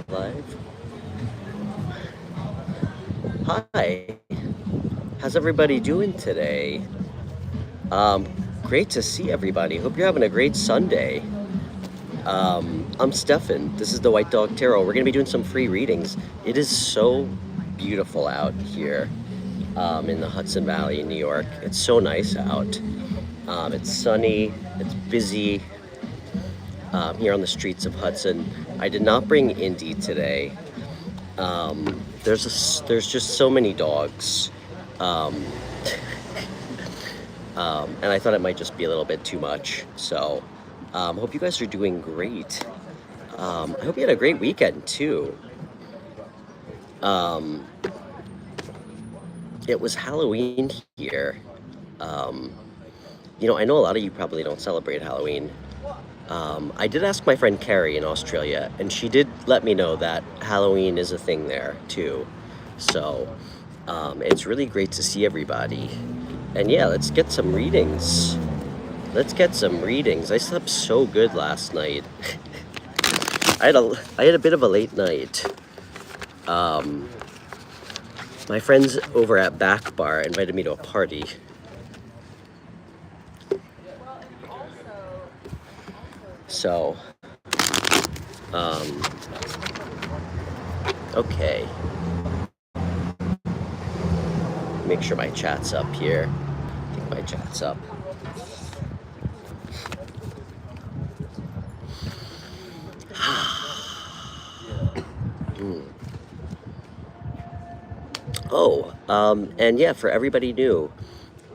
live? Hi, how's everybody doing today? Great to see everybody. Hope you're having a great Sunday. I'm Stefan. This is the White Dog Tarot. We're going to be doing some free readings. It is so beautiful out here in the Hudson Valley in New York. It's so nice out. It's sunny, it's busy here on the streets of Hudson. I did not bring Indy today. There's just so many dogs. And I thought it might just be a little bit too much. So, hope you guys are doing great. I hope you had a great weekend too. It was Halloween here. I know a lot of you probably don't celebrate Halloween. I did ask my friend Carrie in Australia, and she did let me know that Halloween is a thing there too. So, it's really great to see everybody. And yeah, let's get some readings. I slept so good last night. I had a bit of a late night. My friends over at Back Bar invited me to a party. So, okay. Make sure my chat's up here. I think my chat's up. And yeah, for everybody new,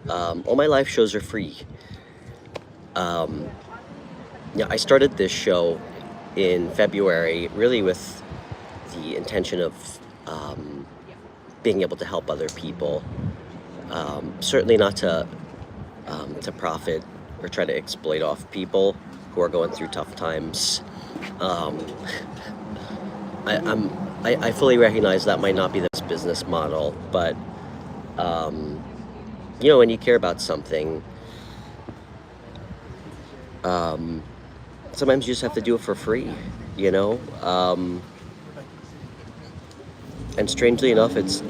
all my live shows are free. I started this show in February, really with the intention of being able to help other people. Certainly not to profit or try to exploit off people who are going through tough times. I fully recognize that might not be the best business model, but when you care about something, sometimes you just have to do it for free, and strangely enough, it's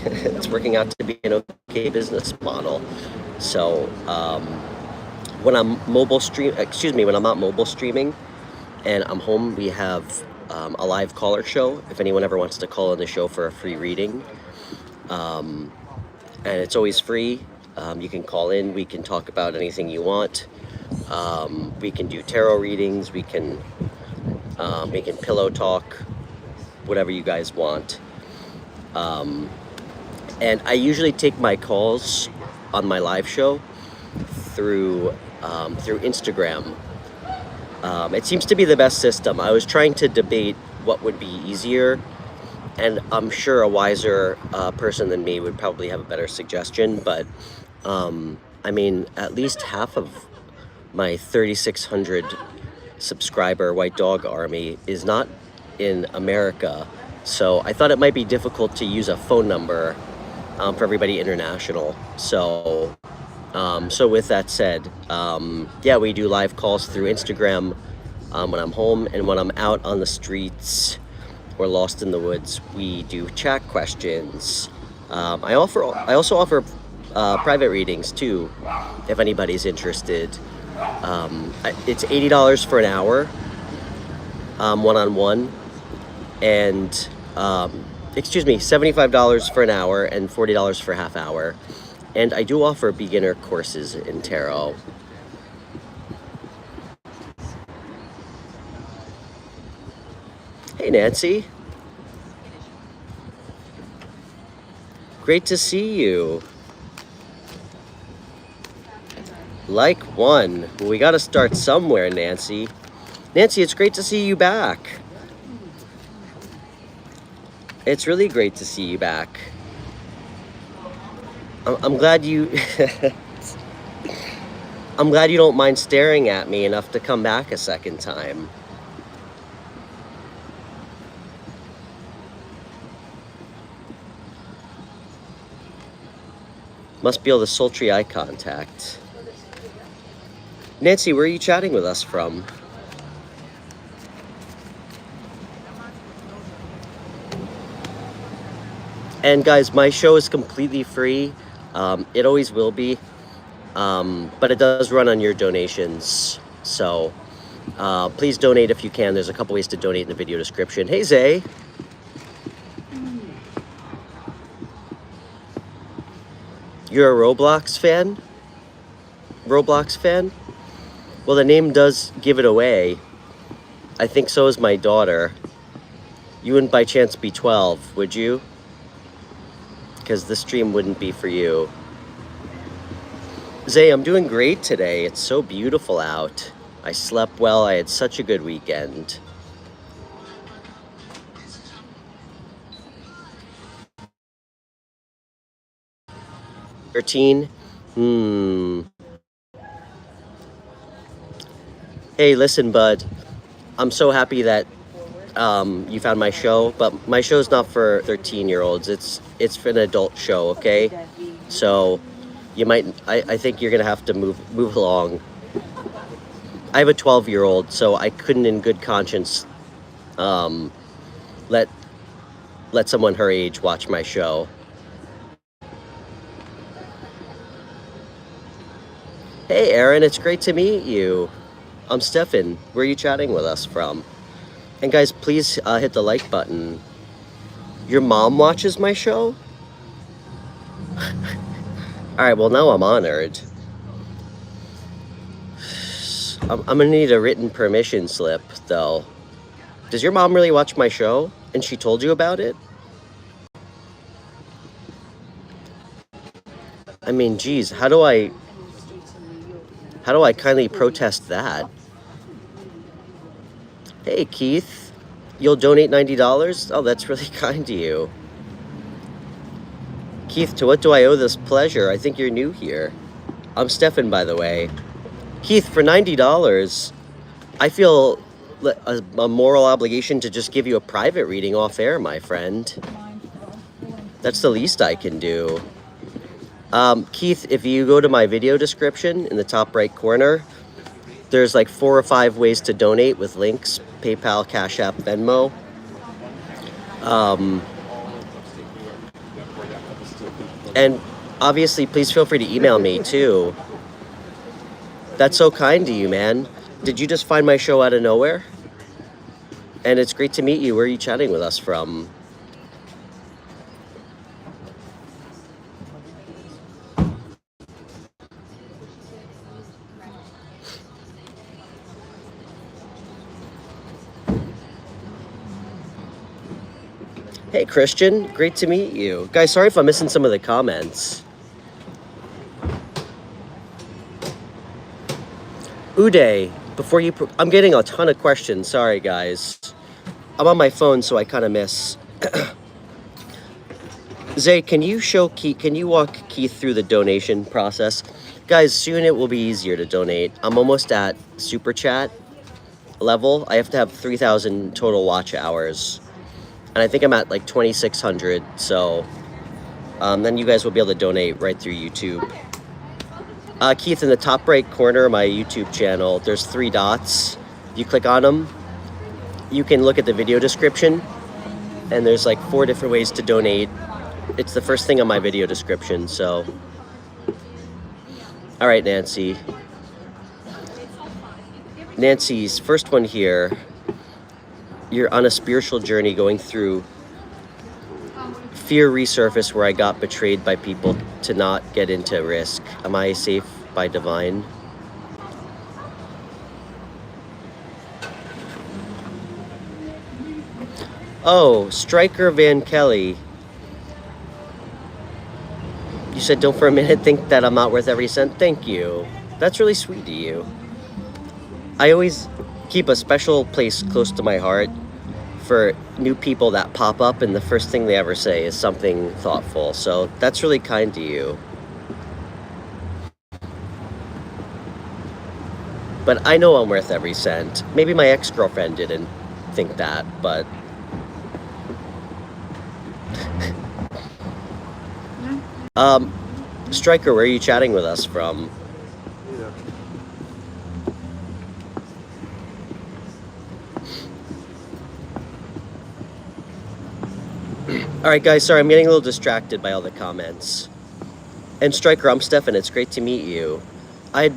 it's working out to be an okay business model. So when I'm not mobile streaming and I'm home, we have a live caller show if anyone ever wants to call in the show for a free reading. And it's always free. You can call in, we can talk about anything you want. We can do tarot readings, we can pillow talk, whatever you guys want. And I usually take my calls on my live show through Instagram. It seems to be the best system. I was trying to debate what would be easier, and I'm sure a wiser person than me would probably have a better suggestion, but at least half of my 3,600 subscriber White Dog Army is not in America, so I thought it might be difficult to use a phone number for everybody international. So with that said, we do live calls through Instagram when I'm home, and when I'm out on the streets or lost in the woods, we do chat questions. I also offer private readings too, if anybody's interested. It's $80 for an hour, one-on-one, and $75 for an hour and $40 for half hour. And I do offer beginner courses in tarot. Hey Nancy. Great to see you. Like one. We got to start somewhere, Nancy. Nancy, it's great to see you back. It's really great to see you back. I'm glad you I'm glad you don't mind staring at me enough to come back a second time. Must be all the sultry eye contact. Nancy, where are you chatting with us from? And guys, my show is completely free. It always will be. But it does run on your donations. So please donate if you can. There's a couple ways to donate in the video description. Hey, Zay. You're a Roblox fan? Roblox fan? Well, the name does give it away. I think so is my daughter. You wouldn't by chance be 12, would you? Because this stream wouldn't be for you. Zay, I'm doing great today. It's so beautiful out. I slept well. I had such a good weekend. "13? Hey, listen, bud. I'm so happy that you found my show, but my show's not for 13-year-olds. It's for an adult show, okay? So you might, I think you're gonna have to move along. I have a 12-year-old, so I couldn't in good conscience let someone her age watch my show. Hey, Aaron, it's great to meet you. I'm Stefan. Where are you chatting with us from? And guys, please hit the like button. Your mom watches my show? Alright, well now I'm honored. I'm gonna need a written permission slip, though. Does your mom really watch my show? And she told you about it? I mean, geez, how do I kindly protest that? Hey, Keith, you'll donate $90? Oh, that's really kind to you. Keith, to what do I owe this pleasure? I think you're new here. I'm Stefan, by the way. Keith, for $90, I feel a moral obligation to just give you a private reading off air, my friend. That's the least I can do. Keith, if you go to my video description in the top right corner, there's like 4 or 5 ways to donate with links: PayPal, Cash App, Venmo. And obviously, please feel free to email me too. That's so kind to you, man. Did you just find my show out of nowhere? And it's great to meet you. Where are you chatting with us from? Hey, Christian. Great to meet you. Guys, sorry if I'm missing some of the comments. Uday, before you... I'm getting a ton of questions. Sorry, guys. I'm on my phone, so I kind of miss. Zay, can you walk Keith through the donation process? Guys, soon it will be easier to donate. I'm almost at Super Chat level. I have to have 3,000 total watch hours. And I think I'm at like 2,600, so then you guys will be able to donate right through YouTube. Keith, in the top right corner of my YouTube channel, there's 3 dots. You click on them, you can look at the video description, and there's like 4 different ways to donate. It's the first thing on my video description, so. All right, Nancy. Nancy's first one here. You're on a spiritual journey going through fear resurface where I got betrayed by people to not get into risk. Am I safe by divine? Oh, Striker Van Kelly. You said don't for a minute think that I'm not worth every cent. Thank you. That's really sweet of you. I always keep a special place close to my heart for new people that pop up, and the first thing they ever say is something thoughtful. So that's really kind to you. But I know I'm worth every cent. Maybe my ex-girlfriend didn't think that, but... Striker, where are you chatting with us from? All right, guys, sorry, I'm getting a little distracted by all the comments. And Striker, I'm Stefan. It's great to meet you. I'd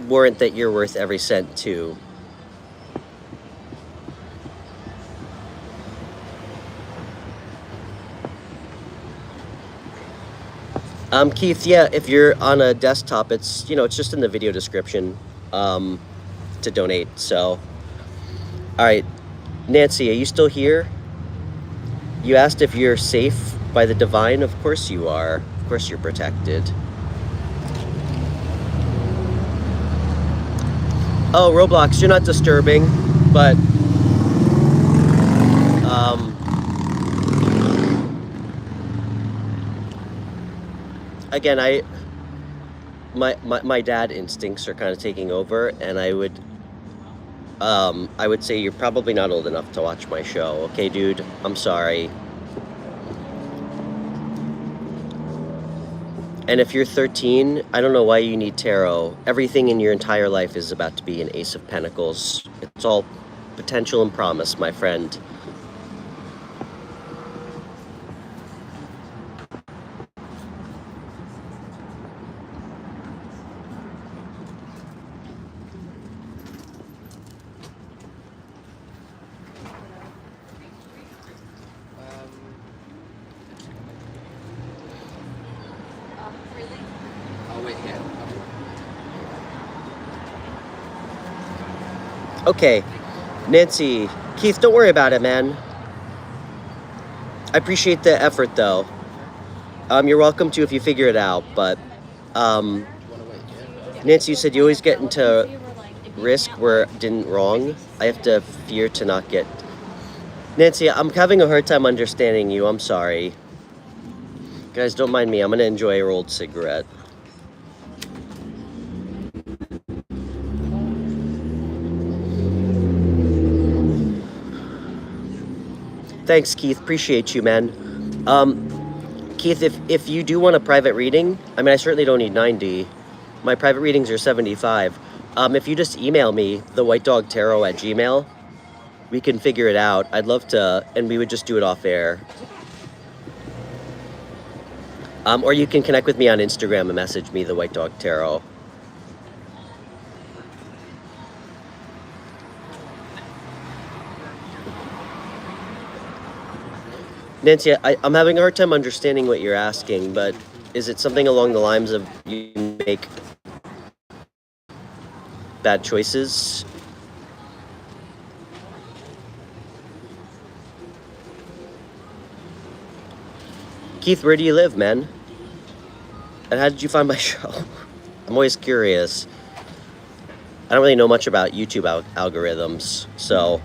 warrant that you're worth every cent too. Keith, yeah, if you're on a desktop, it's just in the video description to donate. So, all right, Nancy, are you still here? You asked if you're safe by the divine. Of course you are. Of course you're protected. Oh, Roblox, you're not disturbing, but again, my dad instincts are kind of taking over, and I would say you're probably not old enough to watch my show. Okay, dude, I'm sorry. And if you're 13, I don't know why you need tarot. Everything in your entire life is about to be an Ace of Pentacles. It's all potential and promise, my friend. Okay, Nancy, Keith, don't worry about it, man. I appreciate the effort, though. You're welcome to if you figure it out, but Nancy, you said you always get into risk where it didn't wrong. I have to fear to not get... Nancy, I'm having a hard time understanding you. I'm sorry. Guys, don't mind me. I'm going to enjoy a rolled cigarette. Thanks, Keith. Appreciate you, man. Keith, if you do want a private reading, I mean, I certainly don't need 90. My private readings are 75. If you just email me, thewhitedogtarot@gmail.com, we can figure it out. I'd love to, and we would just do it off air. Or you can connect with me on Instagram and message me, The White Dog Tarot. Nancy, I'm having a hard time understanding what you're asking, but is it something along the lines of you make bad choices? Keith, where do you live, man? And how did you find my show? I'm always curious. I don't really know much about YouTube algorithms, so...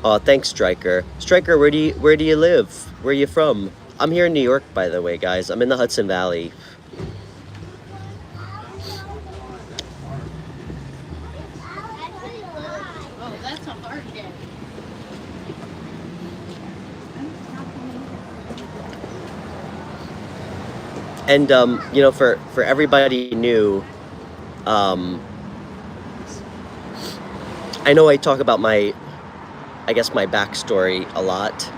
Oh, thanks, Striker. Striker, where do you live? Where are you from? I'm here in New York, by the way, guys. I'm in the Hudson Valley. Oh, that's a hard day. And for everybody new, I know I talk about my backstory a lot,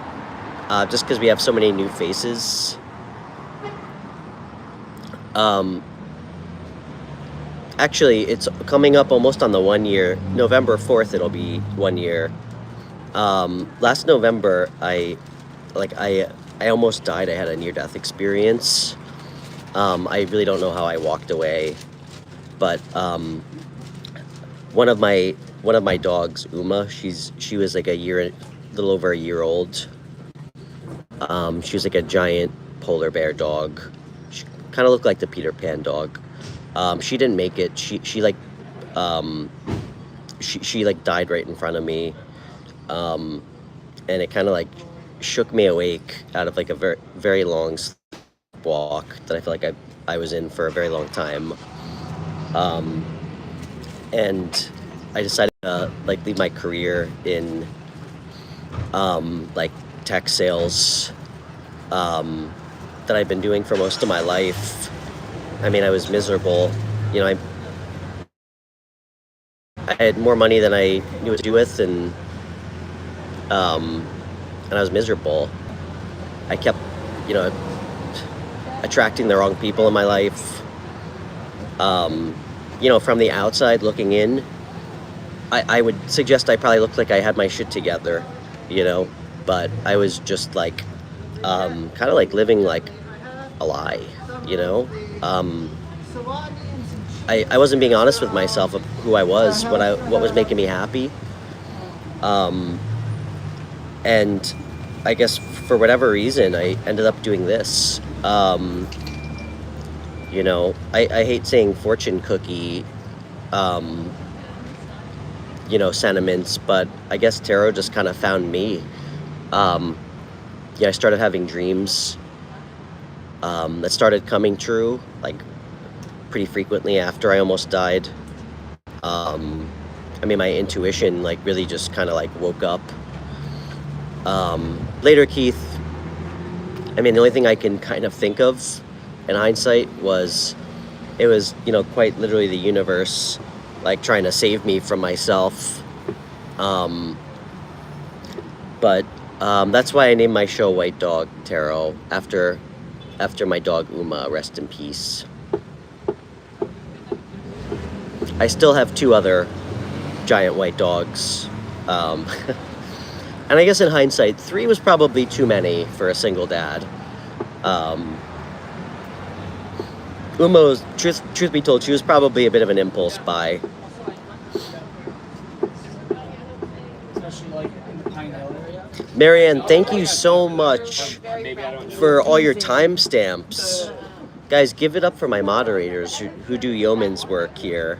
just because we have so many new faces. Actually, it's coming up almost on the 1 year. November 4th, it'll be 1 year. Last November, I almost died. I had a near-death experience. I really don't know how I walked away, but one of my dogs, Uma, she was like a little over a year old. She was like a giant polar bear dog. She kind of looked like the Peter Pan dog. She didn't make it. She died right in front of me. And it kind of like shook me awake out of like a very, very long walk that I feel like I was in for a very long time. And I decided to leave my career in tech sales that I've been doing for most of my life. I mean, I was miserable. I had more money than I knew what to do with, and I was miserable. I kept, you know, attracting the wrong people in my life. You know, from the outside looking in, I would suggest I probably looked like I had my shit together, you know, but I was just like, kind of like living like a lie, you know. I wasn't being honest with myself of who I was, what was making me happy. And I guess for whatever reason, I ended up doing this. You know, I hate saying fortune cookie, you know, sentiments, but I guess tarot just kind of found me. Yeah, I started having dreams that started coming true, like pretty frequently after I almost died. I mean, my intuition like really just kind of like woke up. Later, Keith, I mean, the only thing I can kind of think of in hindsight was it was, you know, quite literally the universe like trying to save me from myself. But that's why I named my show White Dog Tarot after my dog Uma, rest in peace. I still have 2 other giant white dogs. And I guess in hindsight, 3 was probably too many for a single dad. Uma was, truth be told, she was probably a bit of an impulse buy. Marianne, thank you so much for all your timestamps. Guys, give it up for my moderators who do yeoman's work here.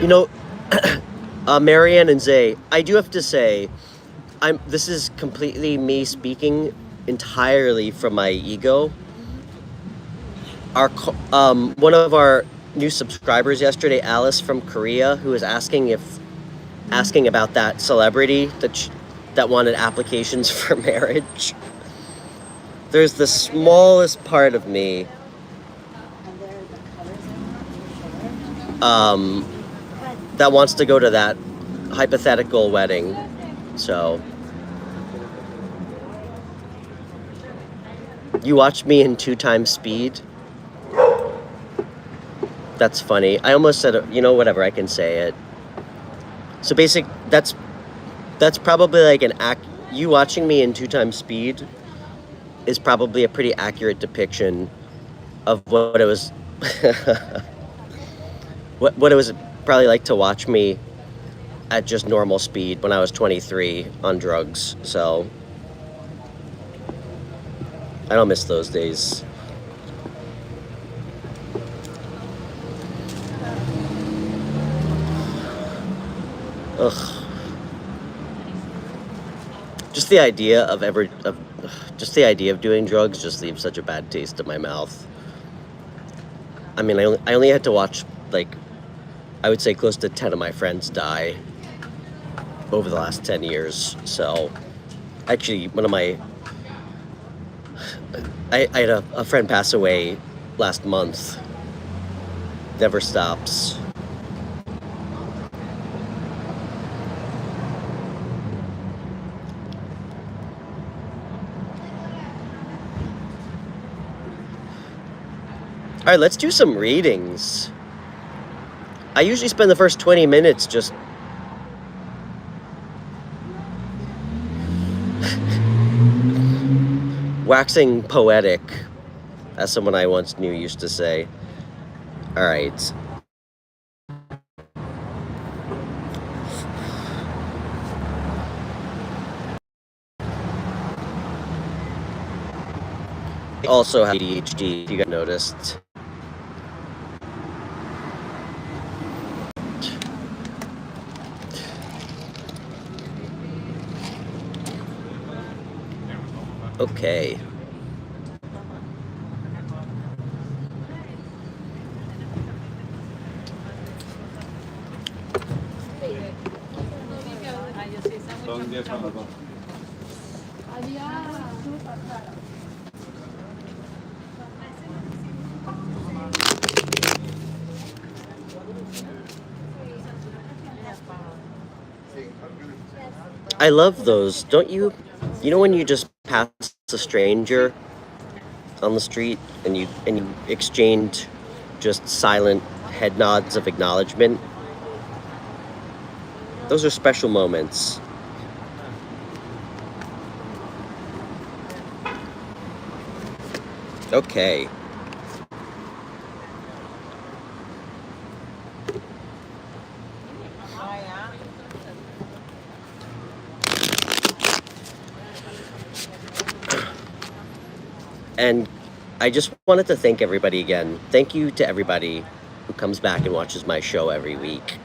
You know, Marianne and Zay, I do have to say, this is completely me speaking entirely from my ego. One of our new subscribers yesterday, Alice from Korea, who was asking about that celebrity that wanted applications for marriage. There's the smallest part of me that wants to go to that hypothetical wedding. So you watched me in 2 times speed. That's funny. I almost said, you know, whatever, I can say it. So that's probably like you watching me in 2 times speed is probably a pretty accurate depiction of what it was what it was probably like to watch me at just normal speed when I was 23 on drugs. So I don't miss those days. Ugh. Just the idea of doing drugs just leaves such a bad taste in my mouth. I mean, I only had to watch, like, I would say close to 10 of my friends die over the last 10 years. So actually, I had a friend pass away last month. Never stops. All right, let's do some readings. I usually spend the first 20 minutes just waxing poetic, as someone I once knew used to say. All right. I also have ADHD, if you guys noticed. Okay. I love those. Don't you? You know when you just pass a stranger on the street and you exchange just silent head nods of acknowledgement? Those are special moments. Okay. And I just wanted to thank everybody again. Thank you to everybody who comes back and watches my show every week.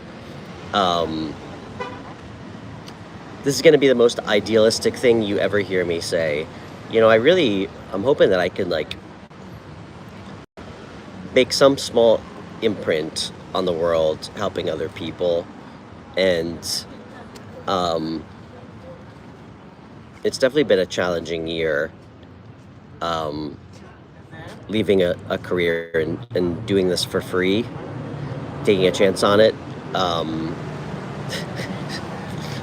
This is going to be the most idealistic thing you ever hear me say. You know, I'm hoping that I can, like, make some small imprint on the world, helping other people. And it's definitely been a challenging year. Leaving a career and doing this for free, taking a chance on it.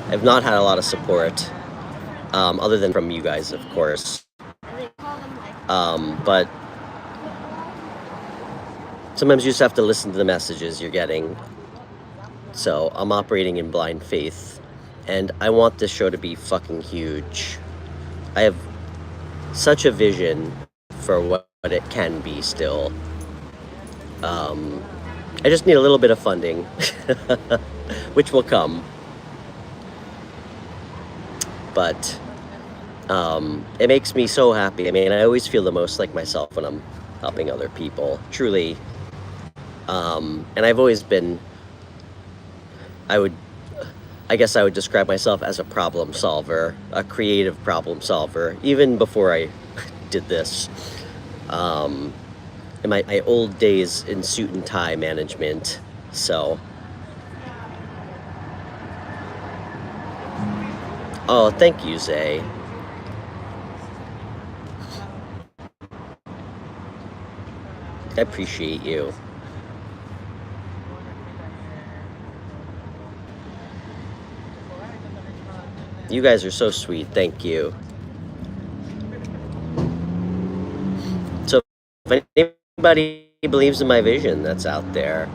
I've not had a lot of support, other than from you guys, of course. But sometimes you just have to listen to the messages you're getting. So I'm operating in blind faith, and I want this show to be fucking huge. I have such a vision for what it can be still. I just need a little bit of funding, which will come. But it makes me so happy. I mean, I always feel the most like myself when I'm helping other people, truly. And I've always been, I guess I would describe myself as a problem solver, a creative problem solver, even before I did this. In my old days in suit and tie management. So, oh, thank you, Zay. I appreciate you. You guys are so sweet. Thank you. So, if anybody believes in my vision that's out there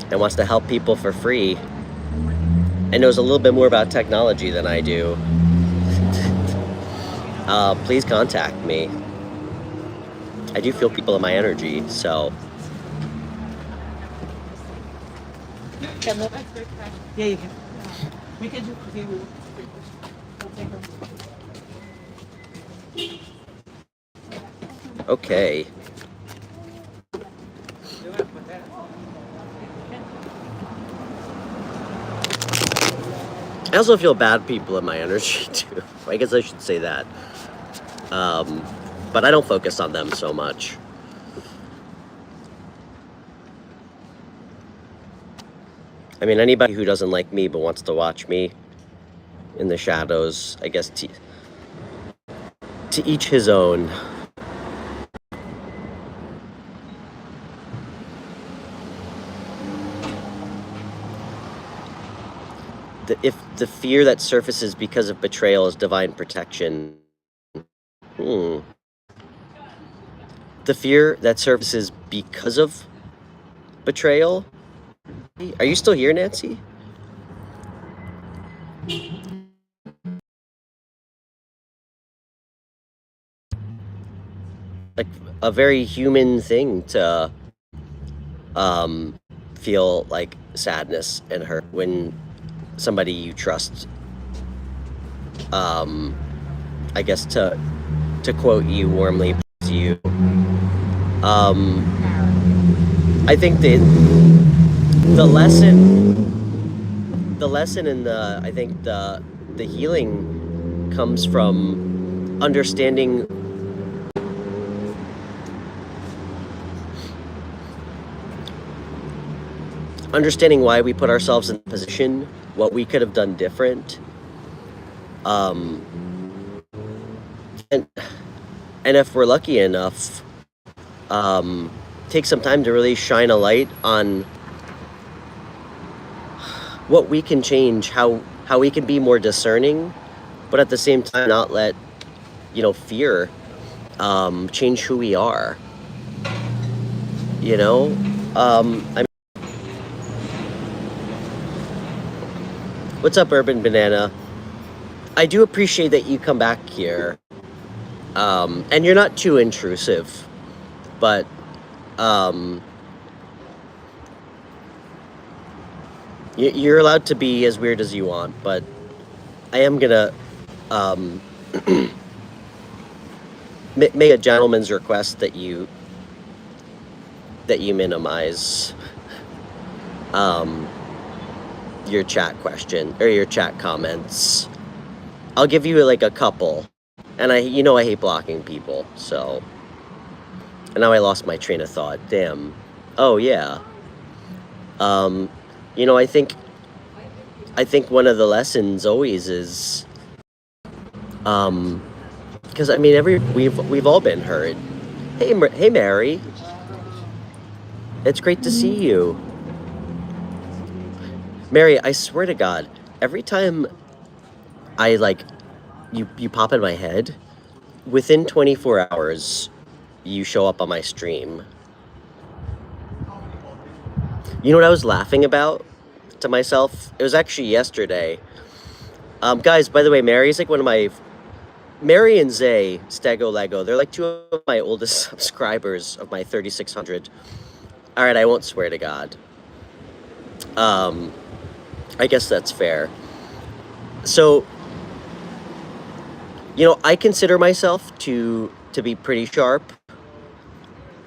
and wants to help people for free and knows a little bit more about technology than I do, please contact me. I do feel people in my energy, so. Yeah, you can. We can do. Okay. I also feel bad people in my energy too. I guess I should say that. But I don't focus on them so much. I mean, anybody who doesn't like me but wants to watch me in the shadows, I guess to each his own. If the fear that surfaces because of betrayal is divine protection. The fear that surfaces because of betrayal? Are you still here, Nancy? Like a very human thing to feel like sadness and hurt when somebody you trust, I guess to quote you warmly, you. I think the lesson in the healing comes from understanding why we put ourselves in the position what we could have done different. Um, and if we're lucky enough, take some time to really shine a light on what we can change, how we can be more discerning, but at the same time not let, fear change who we are. I mean, what's up, Urban Banana? I do appreciate that you come back here, and you're not too intrusive, but you're allowed to be as weird as you want. But I am gonna um, make a gentleman's request that you minimize your chat question or your chat comments. I'll give you like a couple, and I hate blocking people, so. And now I lost my train of thought. Damn. Oh yeah. I think one of the lessons always is, because I mean we've all been hurt. Hey Mary, it's great to see you. Mary, I swear to God, every time I you pop in my head, within 24 hours, you show up on my stream. You know what I was laughing about to myself? It was actually yesterday. Guys, by the way, Mary's like one of my... Mary and Zay, Stego Lego, they're like two of my oldest subscribers of my 3,600. Alright, I won't swear to God. I guess that's fair. So, I consider myself to be pretty sharp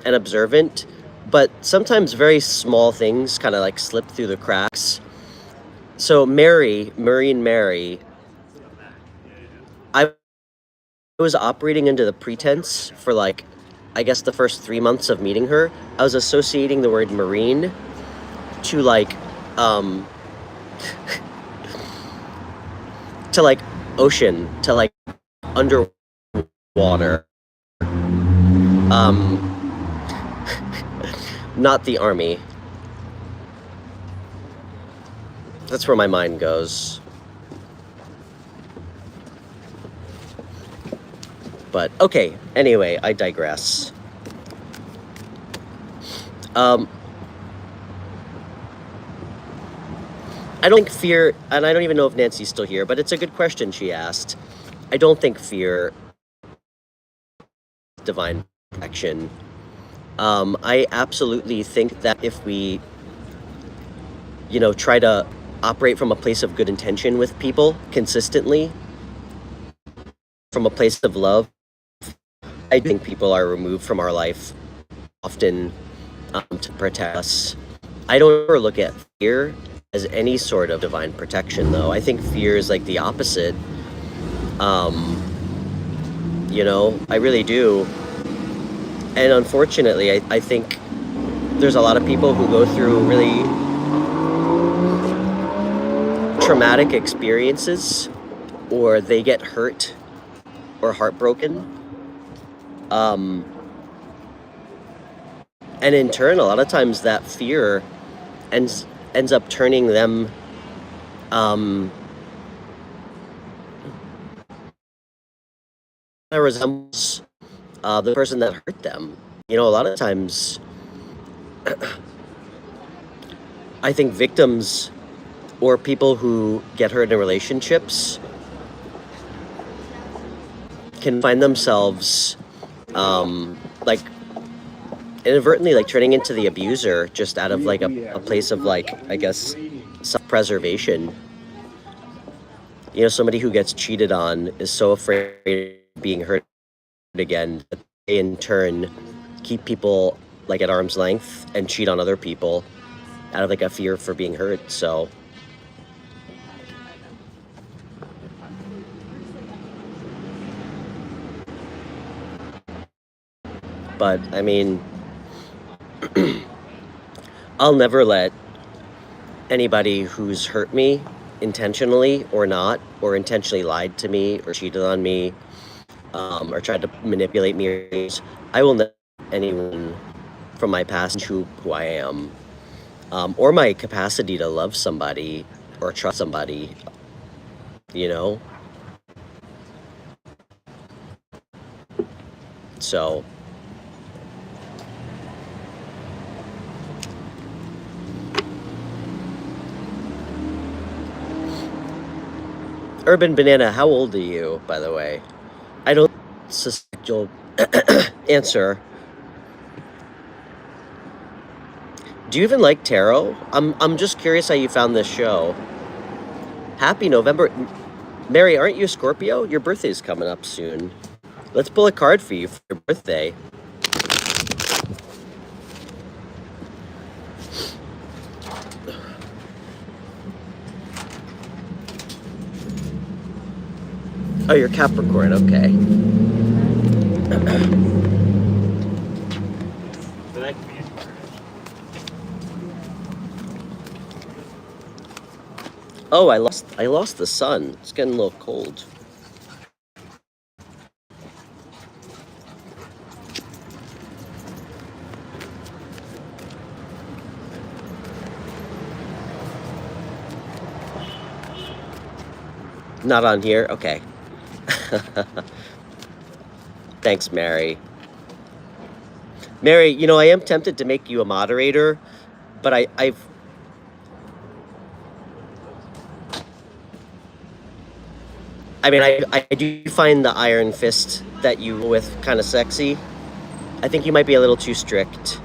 and observant, but sometimes very small things kind of like slip through the cracks. So Mary, I was operating under the pretense for I guess the first 3 months of meeting her. I was associating the word marine to to ocean, to underwater. Not the army. That's where my mind goes. But okay, anyway, I digress. I don't think fear, and I don't even know if Nancy's still here, but it's a good question she asked. I don't think fear divine protection. I absolutely think that if we, try to operate from a place of good intention with people consistently, from a place of love, I think people are removed from our life often to protect us. I don't ever look at fear as any sort of divine protection, though. I think fear is the opposite. I really do. And unfortunately, I think there's a lot of people who go through really traumatic experiences, or they get hurt or heartbroken. And in turn, a lot of times that fear ends up turning them resembles the person that hurt them. A lot of times I think victims or people who get hurt in relationships can find themselves inadvertently turning into the abuser, just out of a place of I guess self-preservation. Somebody who gets cheated on is so afraid of being hurt again that they in turn keep people at arm's length and cheat on other people out of a fear for being hurt. So but I mean, I'll never let anybody who's hurt me intentionally or not, or intentionally lied to me or cheated on me, or tried to manipulate me. I will never let anyone from my past who I am, or my capacity to love somebody or trust somebody, you know? So, Urban Banana, how old are you, by the way? I don't suspect you'll answer. Do you even like tarot? I'm just curious how you found this show. Happy November. Mary, aren't you a Scorpio? Your birthday's coming up soon. Let's pull a card for you for your birthday. Oh, you're Capricorn, okay. Oh, I lost the sun. It's getting a little cold. Not on here? Okay. Thanks, Mary. Mary, you know, I am tempted to make you a moderator, but I mean, I do find the iron fist that you with kind of sexy. I think you might be a little too strict.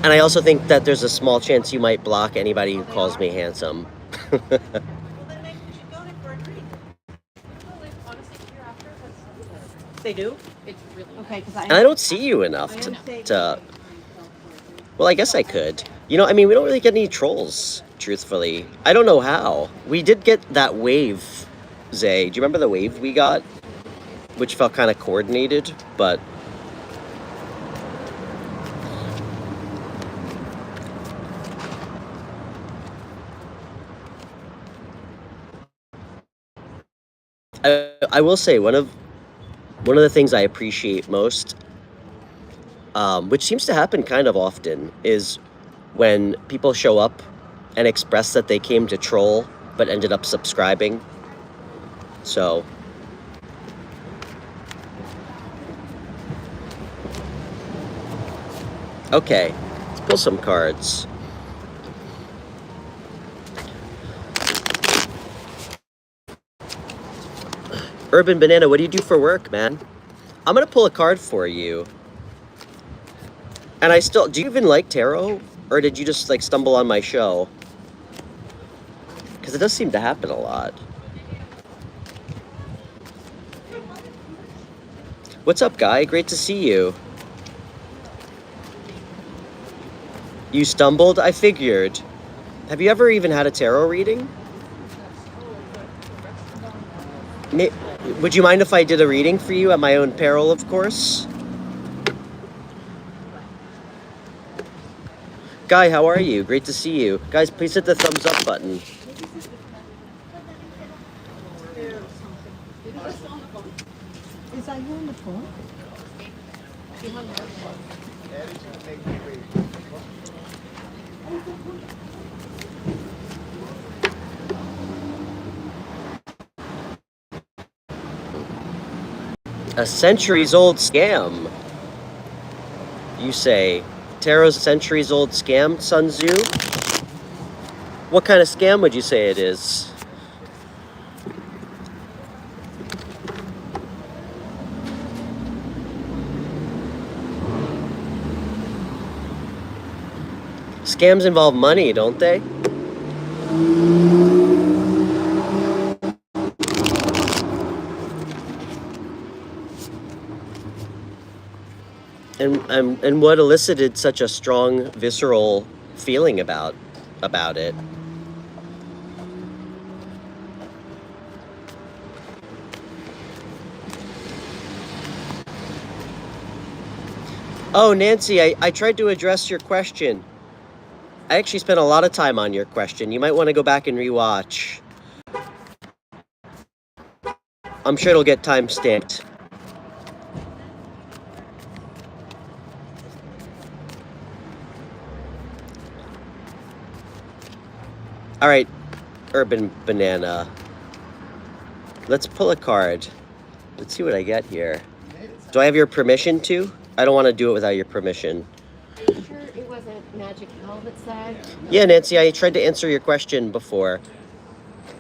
And I also think that there's a small chance you might block anybody who calls me handsome. Well, then maybe we should go there for a drink. They do? It's really Okay, because And I don't see you enough to well, I guess I could. You know, I mean, we don't really get any trolls, truthfully. I don't know how. We did get that wave, Zay. Do you remember the wave we got? Which felt kind of coordinated, but... I will say, one of the things I appreciate most, which seems to happen kind of often, is when people show up and express that they came to troll but ended up subscribing. So okay, let's pull some cards. Urban Banana, what do you do for work, man? I'm gonna pull a card for you. And do you even like tarot? Or did you just like stumble on my show? Because it does seem to happen a lot. What's up, guy? Great to see you. You stumbled? I figured. Have you ever even had a tarot reading? Would you mind if I did a reading for you at my own peril, of course? Guy, how are you? Great to see you. Guys, please hit the thumbs up button. Is that you on the phone? A centuries-old scam. You say, tarot's a centuries-old scam, Sun Tzu? What kind of scam would you say it is? Scams involve money, don't they? And what elicited such a strong visceral feeling about it? Oh, Nancy, I tried to address your question. I actually spent a lot of time on your question. You might want to go back and rewatch. I'm sure it'll get time stamped. All right, Urban Banana. Let's pull a card. Let's see what I get here. Do I have your permission to? I don't want to do it without your permission. Are you sure it wasn't Magic Hell that said? Yeah, Nancy, I tried to answer your question before.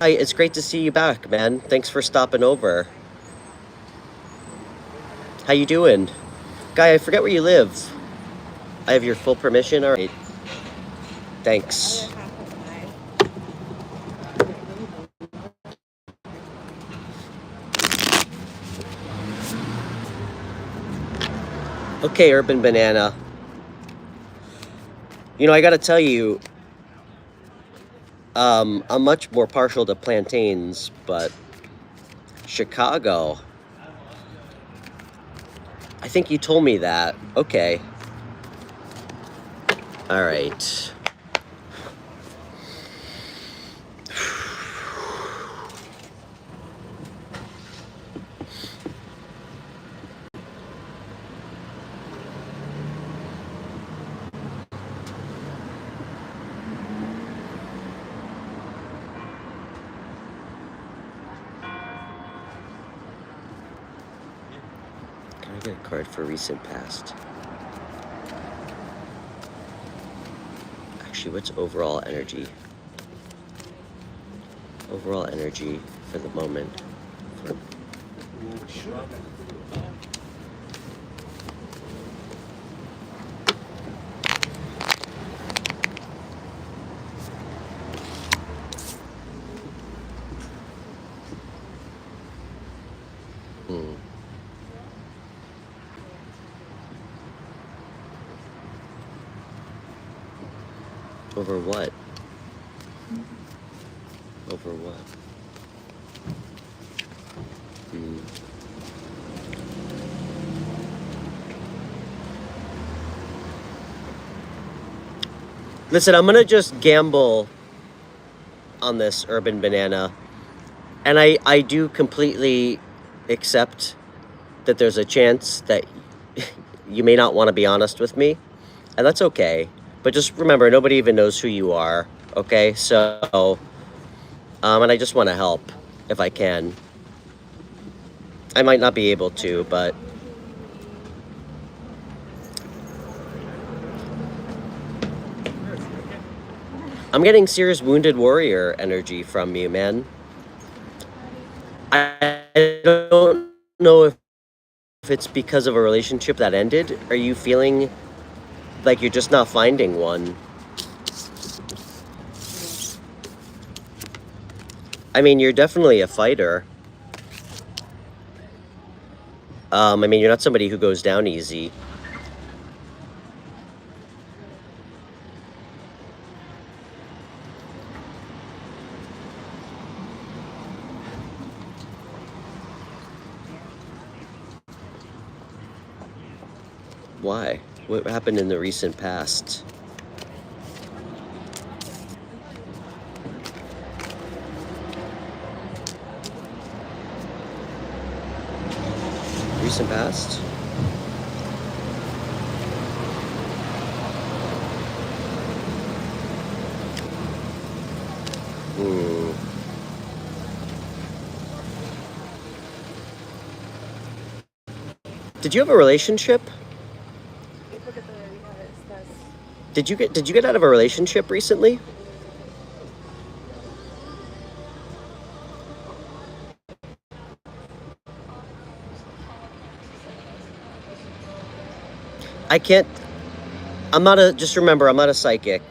Hi, it's great to see you back, man. Thanks for stopping over. How you doing? Guy, I forget where you live. I have your full permission? All right. Thanks. Okay, Urban Banana. You know, I gotta tell you, I'm much more partial to plantains, but Chicago, I think you told me that. Okay. All right. Can I get a card for recent past? Actually, what's overall energy? Overall energy for the moment. Over what? Over what? Listen, I'm gonna just gamble on this, Urban Banana. And I do completely accept that there's a chance that you may not want to be honest with me. And that's okay. But just remember, nobody even knows who you are, okay? So, and I just want to help if I can. I might not be able to, but... I'm getting serious wounded warrior energy from you, man. I don't know if it's because of a relationship that ended. Are you feeling like you're just not finding one? I mean, you're definitely a fighter. I mean, you're not somebody who goes down easy. Why? What happened in the recent past? Recent past? Did you have a relationship? Did you get out of a relationship recently? I can't, I'm not a, just remember, I'm not a psychic.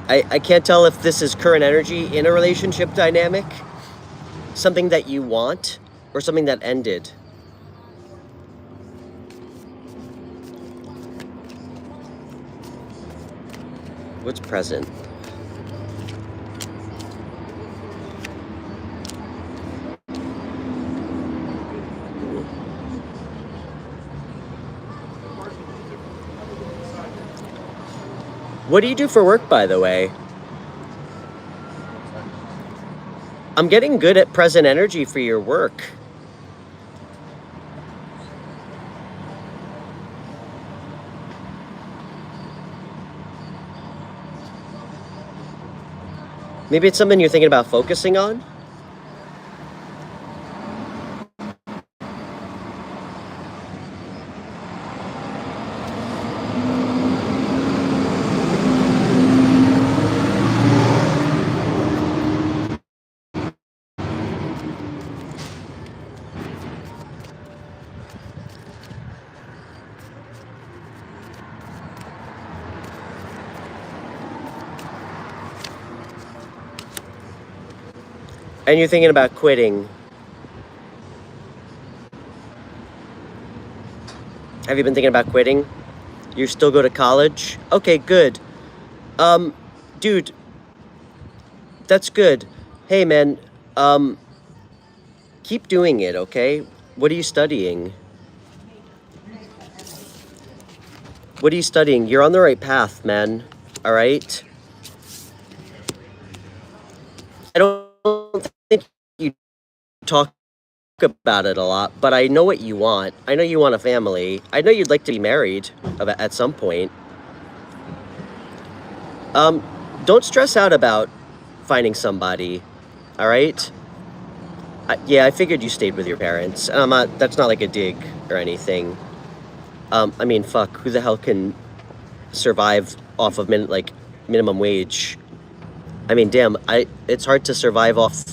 I can't tell if this is current energy in a relationship dynamic, something that you want, or something that ended. What's present? What do you do for work, by the way? I'm getting good at present energy for your work. Maybe it's something you're thinking about focusing on? And you're thinking about quitting. Have you been thinking about quitting? You still go to college? Okay, good. Dude, that's good. Hey, man, keep doing it, okay? What are you studying? What are you studying? You're on the right path, man. All right? I don't think you talk about it a lot, but I know what you want. I know you want a family. I know you'd like to be married at some point. Don't stress out about finding somebody, all right? Yeah, I figured you stayed with your parents. And that's not like a dig or anything. I mean, fuck, who the hell can survive off of minimum wage? I mean, damn, it's hard to survive off.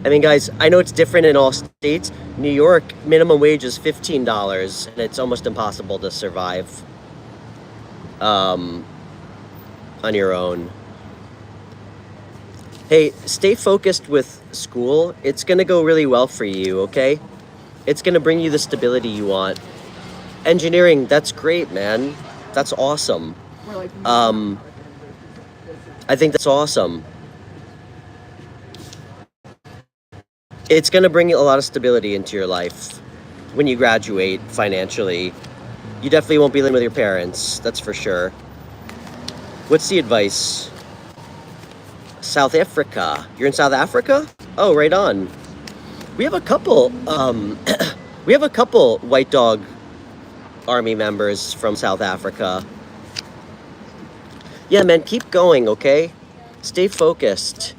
I mean, guys, I know it's different in all states. New York, minimum wage is $15, and it's almost impossible to survive on your own. Hey, stay focused with school. It's gonna go really well for you, okay? It's gonna bring you the stability you want. Engineering, that's great, man. That's awesome. I think that's awesome. It's gonna bring a lot of stability into your life when you graduate financially. You definitely won't be living with your parents, that's for sure. What's the advice? South Africa. You're in South Africa? Oh, right on. We have a couple, we have a couple White Dog Army members from South Africa. Yeah, man, keep going, okay? Stay focused.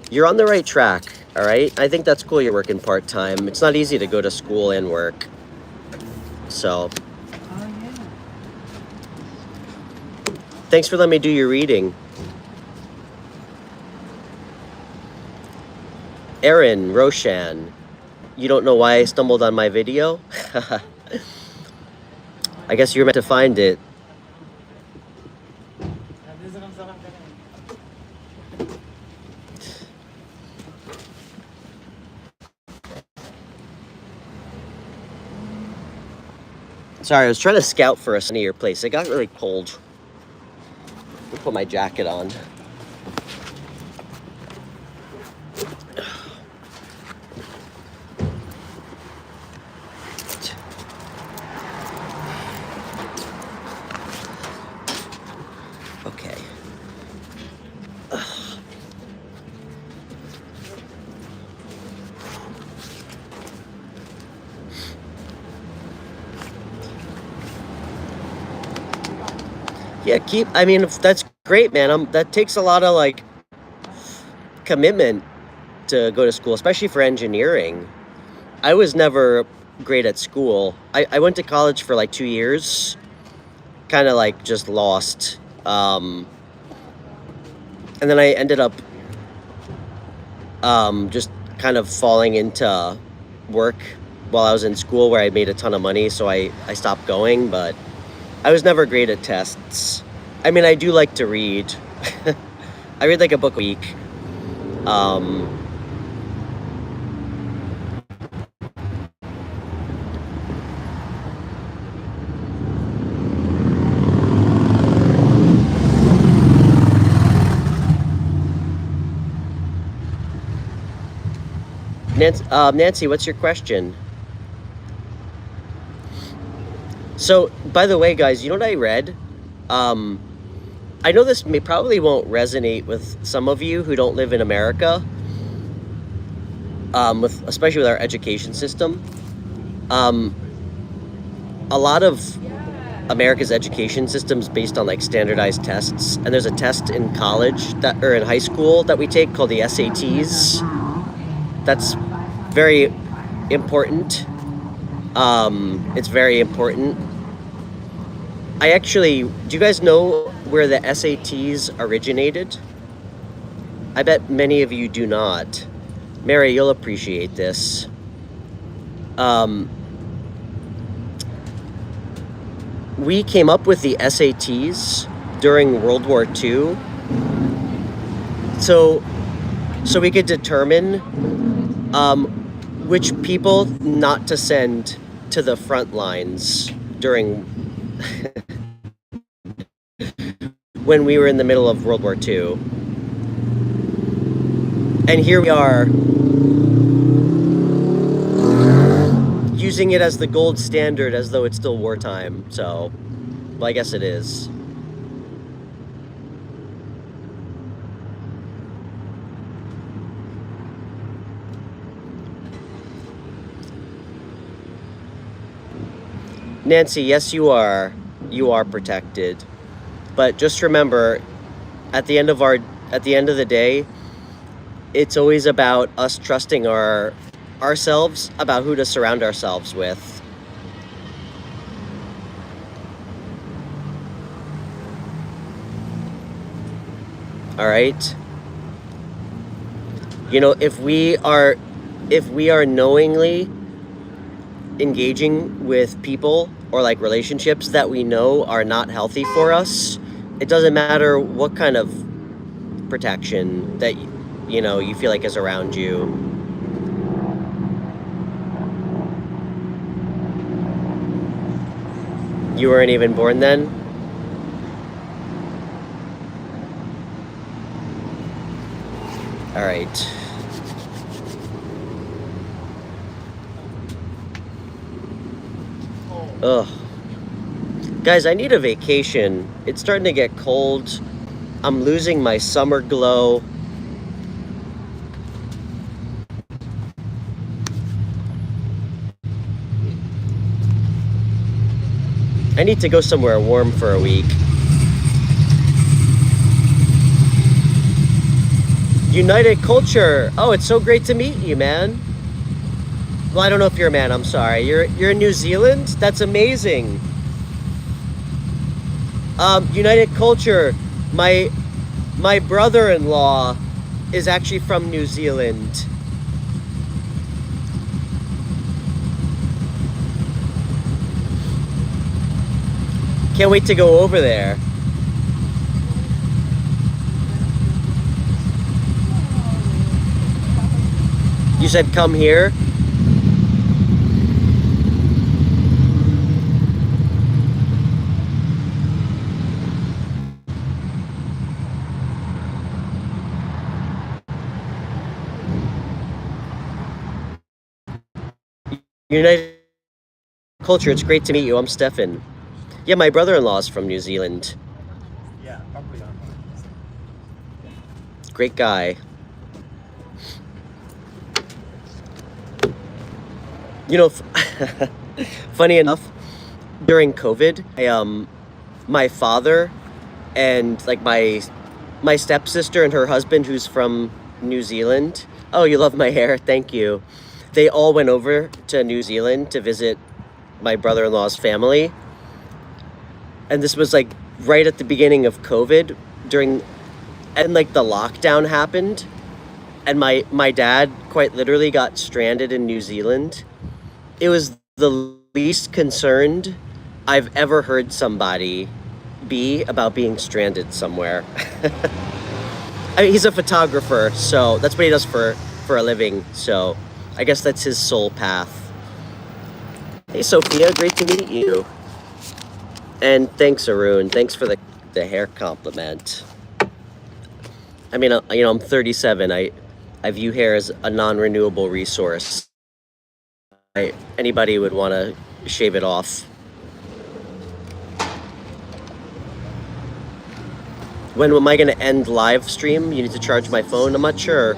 You're on the right track, all right? I think that's cool you're working part-time. It's not easy to go to school and work. So, thanks for letting me do your reading. Erin, Roshan, you don't know why I stumbled on my video? I guess you were meant to find it. Sorry, I was trying to scout for a sunnier place. It got really cold. I'll put my jacket on. Okay. Yeah, I mean, that's great, man. That takes a lot of, like, commitment to go to school, especially for engineering. I was never great at school. I went to college for, like, 2 years. Kind of, like, just lost. And then I ended up just kind of falling into work while I was in school where I made a ton of money, so I stopped going, but I was never great at tests. I mean, I do like to read. I read like a book a week. Nancy, what's your question? So, by the way, guys, you know what I read? I know this probably won't resonate with some of you who don't live in America, especially with our education system. A lot of America's education system is based on like standardized tests, and there's a test in college or in high school that we take called the SATs. That's very important. It's very important. Do you guys know where the SATs originated? I bet many of you do not. Mary, you'll appreciate this. We came up with the SATs during World War II, so we could determine which people not to send to the front lines during when we were in the middle of World War II. And here we are using it as the gold standard as though it's still wartime. So, well, I guess it is. Nancy, yes, you are. You are protected. But just remember, at the end of the day, it's always about us trusting ourselves about who to surround ourselves with. All right? You know, if we are knowingly engaging with people or like relationships that we know are not healthy for us, it doesn't matter what kind of protection that you feel like is around you. You weren't even born then? All right. Ugh. Guys, I need a vacation. It's starting to get cold. I'm losing my summer glow. I need to go somewhere warm for a week. United Culture. Oh, it's so great to meet you, man. Well, I don't know if you're a man. I'm sorry. You're in New Zealand? That's amazing. United Culture. My brother-in-law is actually from New Zealand. Can't wait to go over there. You said come here? United Culture, it's great to meet you. I'm Stefan. Yeah, my brother-in-law is from New Zealand. Yeah, probably not. Great guy. You know, funny enough, during COVID, my father and like my stepsister and her husband, who's from New Zealand. Oh, you love my hair. Thank you. They all went over to New Zealand to visit my brother-in-law's family. And this was like right at the beginning of COVID and like the lockdown happened. And my dad quite literally got stranded in New Zealand. It was the least concerned I've ever heard somebody be about being stranded somewhere. I mean, he's a photographer, so that's what he does for a living. So I guess that's his soul path. Hey, Sophia, great to meet you. And thanks, Arun. Thanks for the hair compliment. I mean, I'm 37. I view hair as a non-renewable resource. Anybody would want to shave it off. When am I gonna end live stream? You need to charge my phone? I'm not sure.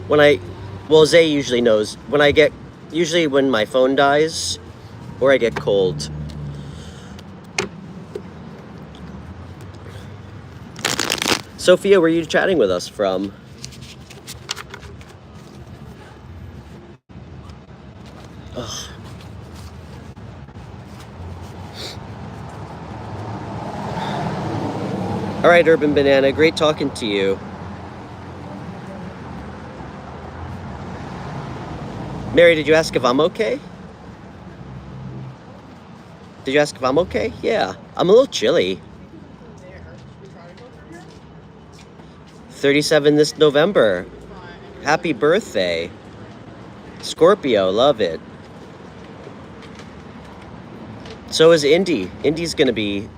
Well, Zay usually knows. Usually when my phone dies, or I get cold. Sophia, where are you chatting with us from? Ugh. All right, Urban Banana, great talking to you. Mary, did you ask if I'm okay? Did you ask if I'm okay? Yeah, I'm a little chilly. 37 this November. Happy birthday. Scorpio, love it. So is Indy. Indy's gonna be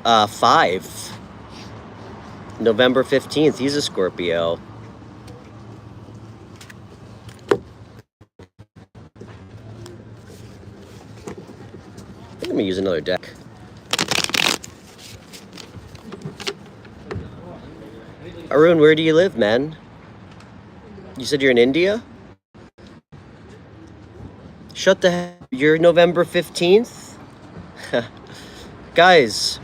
5. November 15th, he's a Scorpio. I think I'm gonna use another deck. Arun, where do you live, man? You said you're in India? Shut the heck. You're November 15th? Guys,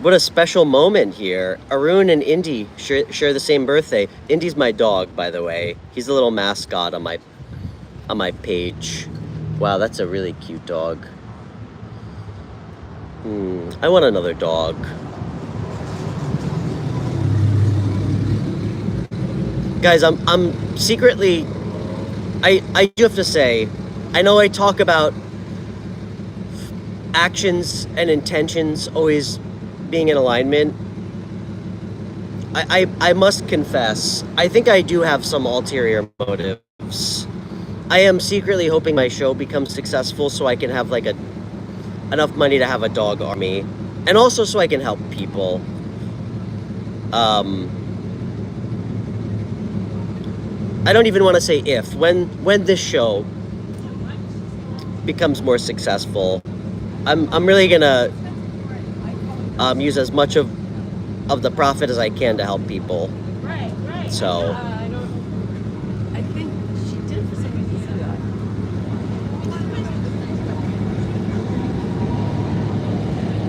what a special moment here. Arun and Indy share the same birthday. Indy's my dog, by the way. He's a little mascot on my page. Wow, that's a really cute dog. I want another dog. Guys, I'm secretly, I do have to say, I know I talk about actions and intentions always being in alignment. I must confess, I think I do have some ulterior motives. I am secretly hoping my show becomes successful so I can have like enough money to have a dog army, and also so I can help people. I don't even want to say if. When this show becomes more successful, I'm really gonna use as much of the profit as I can to help people. Right. So. I think she did for some reason.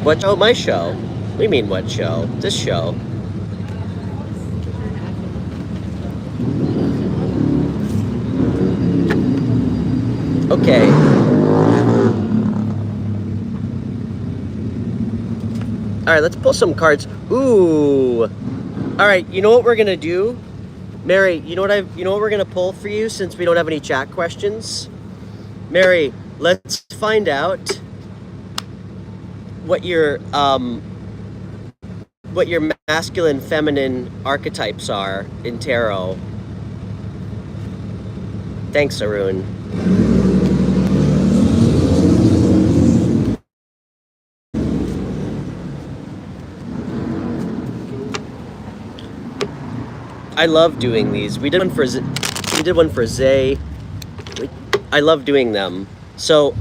What show? My show? What do you mean, what show? This show. Okay. All right, let's pull some cards. Ooh. All right, you know what we're gonna do? Mary, you know what we're gonna pull for you since we don't have any chat questions? Mary, let's find out what your masculine, feminine archetypes are in tarot. Thanks, Arun. I love doing these. We did one for Zay. I love doing them. So,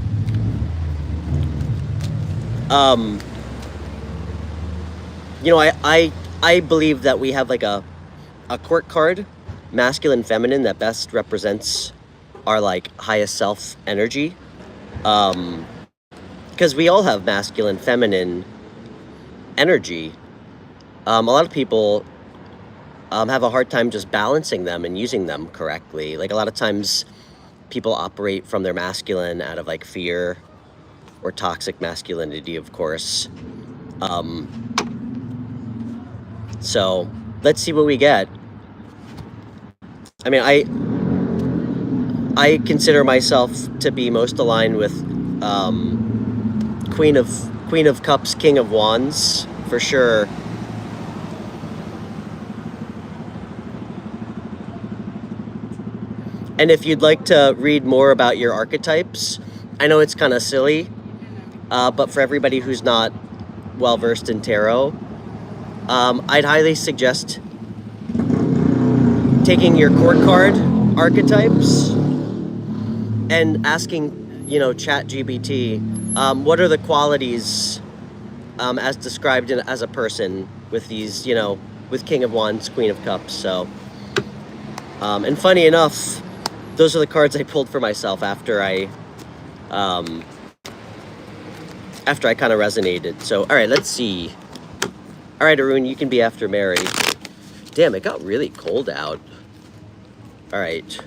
you know, I believe that we have like a court card, masculine, feminine, that best represents our like highest self energy. Because we all have masculine, feminine energy. A lot of people have a hard time just balancing them and using them correctly. Like a lot of times people operate from their masculine out of like fear or toxic masculinity, of course. So let's see what we get. I mean, I consider myself to be most aligned with Queen of Cups, King of Wands, for sure. And if you'd like to read more about your archetypes, I know it's kind of silly, but for everybody who's not well versed in tarot, I'd highly suggest taking your court card archetypes and asking, ChatGPT, what are the qualities as described as a person with these, you know, with King of Wands, Queen of Cups. So, and funny enough, those are the cards I pulled for myself after I kind of resonated. So, all right, let's see. All right, Arun, you can be after Mary. Damn, it got really cold out. All right.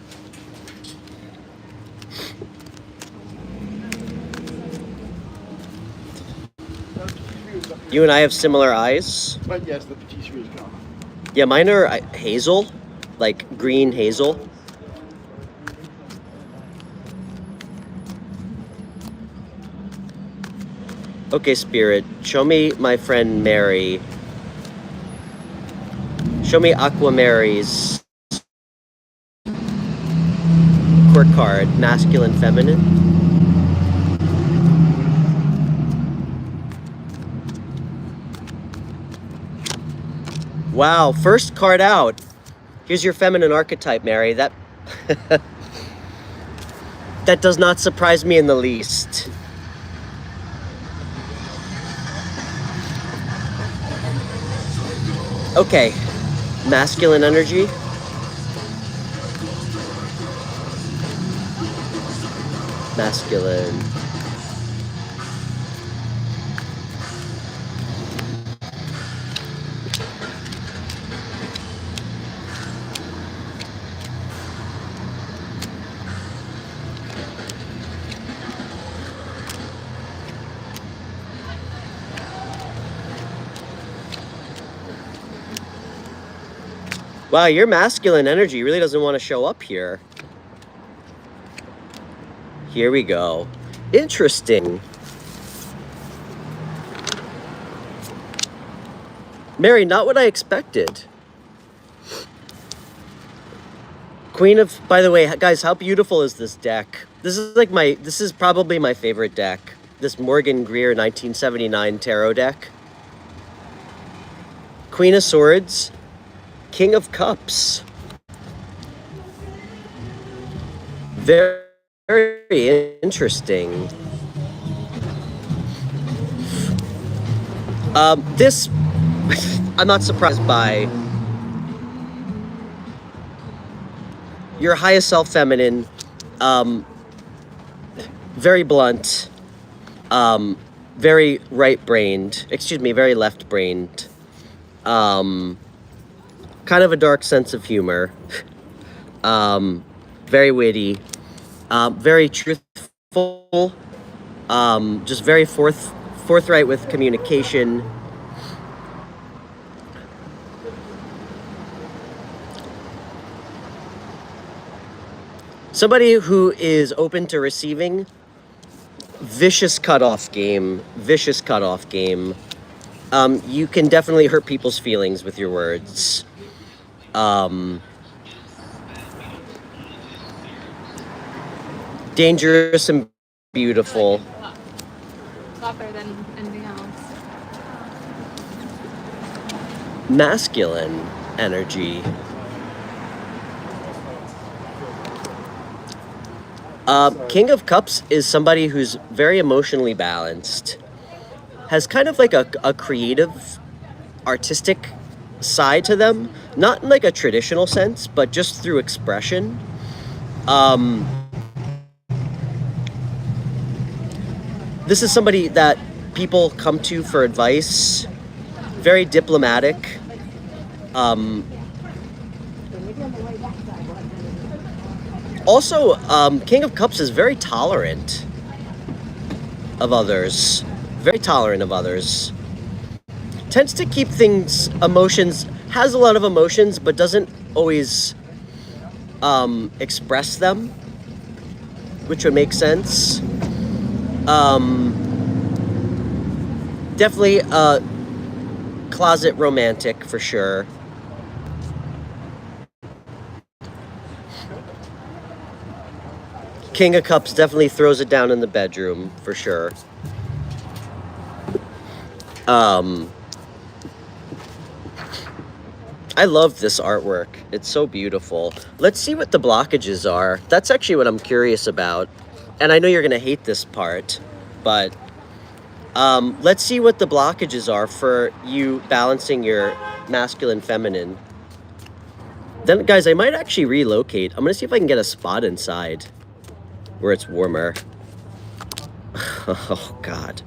You and I have similar eyes. But yes, the patisserie is gone. Yeah, mine are hazel, like green hazel. Okay, Spirit, show me my friend Mary. Show me Aqua Mary's quirk card, masculine, feminine. Wow, first card out. Here's your feminine archetype, Mary. That that does not surprise me in the least. Okay, masculine energy. Masculine. Wow, your masculine energy really doesn't want to show up here. Here we go. Interesting. Mary, not what I expected. Queen of, by the way, guys, how beautiful is this deck? This is probably my favorite deck. This Morgan Greer 1979 tarot deck. Queen of Swords, King of Cups. Very, very interesting. This, I'm not surprised by. Your highest self feminine, very blunt, very right-brained, very left-brained, kind of a dark sense of humor, very witty, very truthful, just very forthright with communication. Somebody who is open to receiving. Vicious cutoff game. Vicious cutoff game. You can definitely hurt people's feelings with your words. Dangerous and beautiful. Lot better than anything else. Masculine energy. King of Cups is somebody who's very emotionally balanced. Has kind of like a creative, artistic side to them. Not in like a traditional sense, but just through expression. This is somebody that people come to for advice. Very diplomatic. Also, King of Cups is very tolerant of others. Very tolerant of others. Tends to keep emotions, has a lot of emotions, but doesn't always express them, which would make sense. Definitely a closet romantic for sure. King of Cups definitely throws it down in the bedroom for sure. I love this artwork. It's so beautiful. Let's see what the blockages are. That's actually what I'm curious about. And I know you're gonna hate this part, but Let's see what the blockages are for you balancing your masculine feminine. Then, guys, I might actually relocate. I'm gonna see if I can get a spot inside where it's warmer. Oh, God.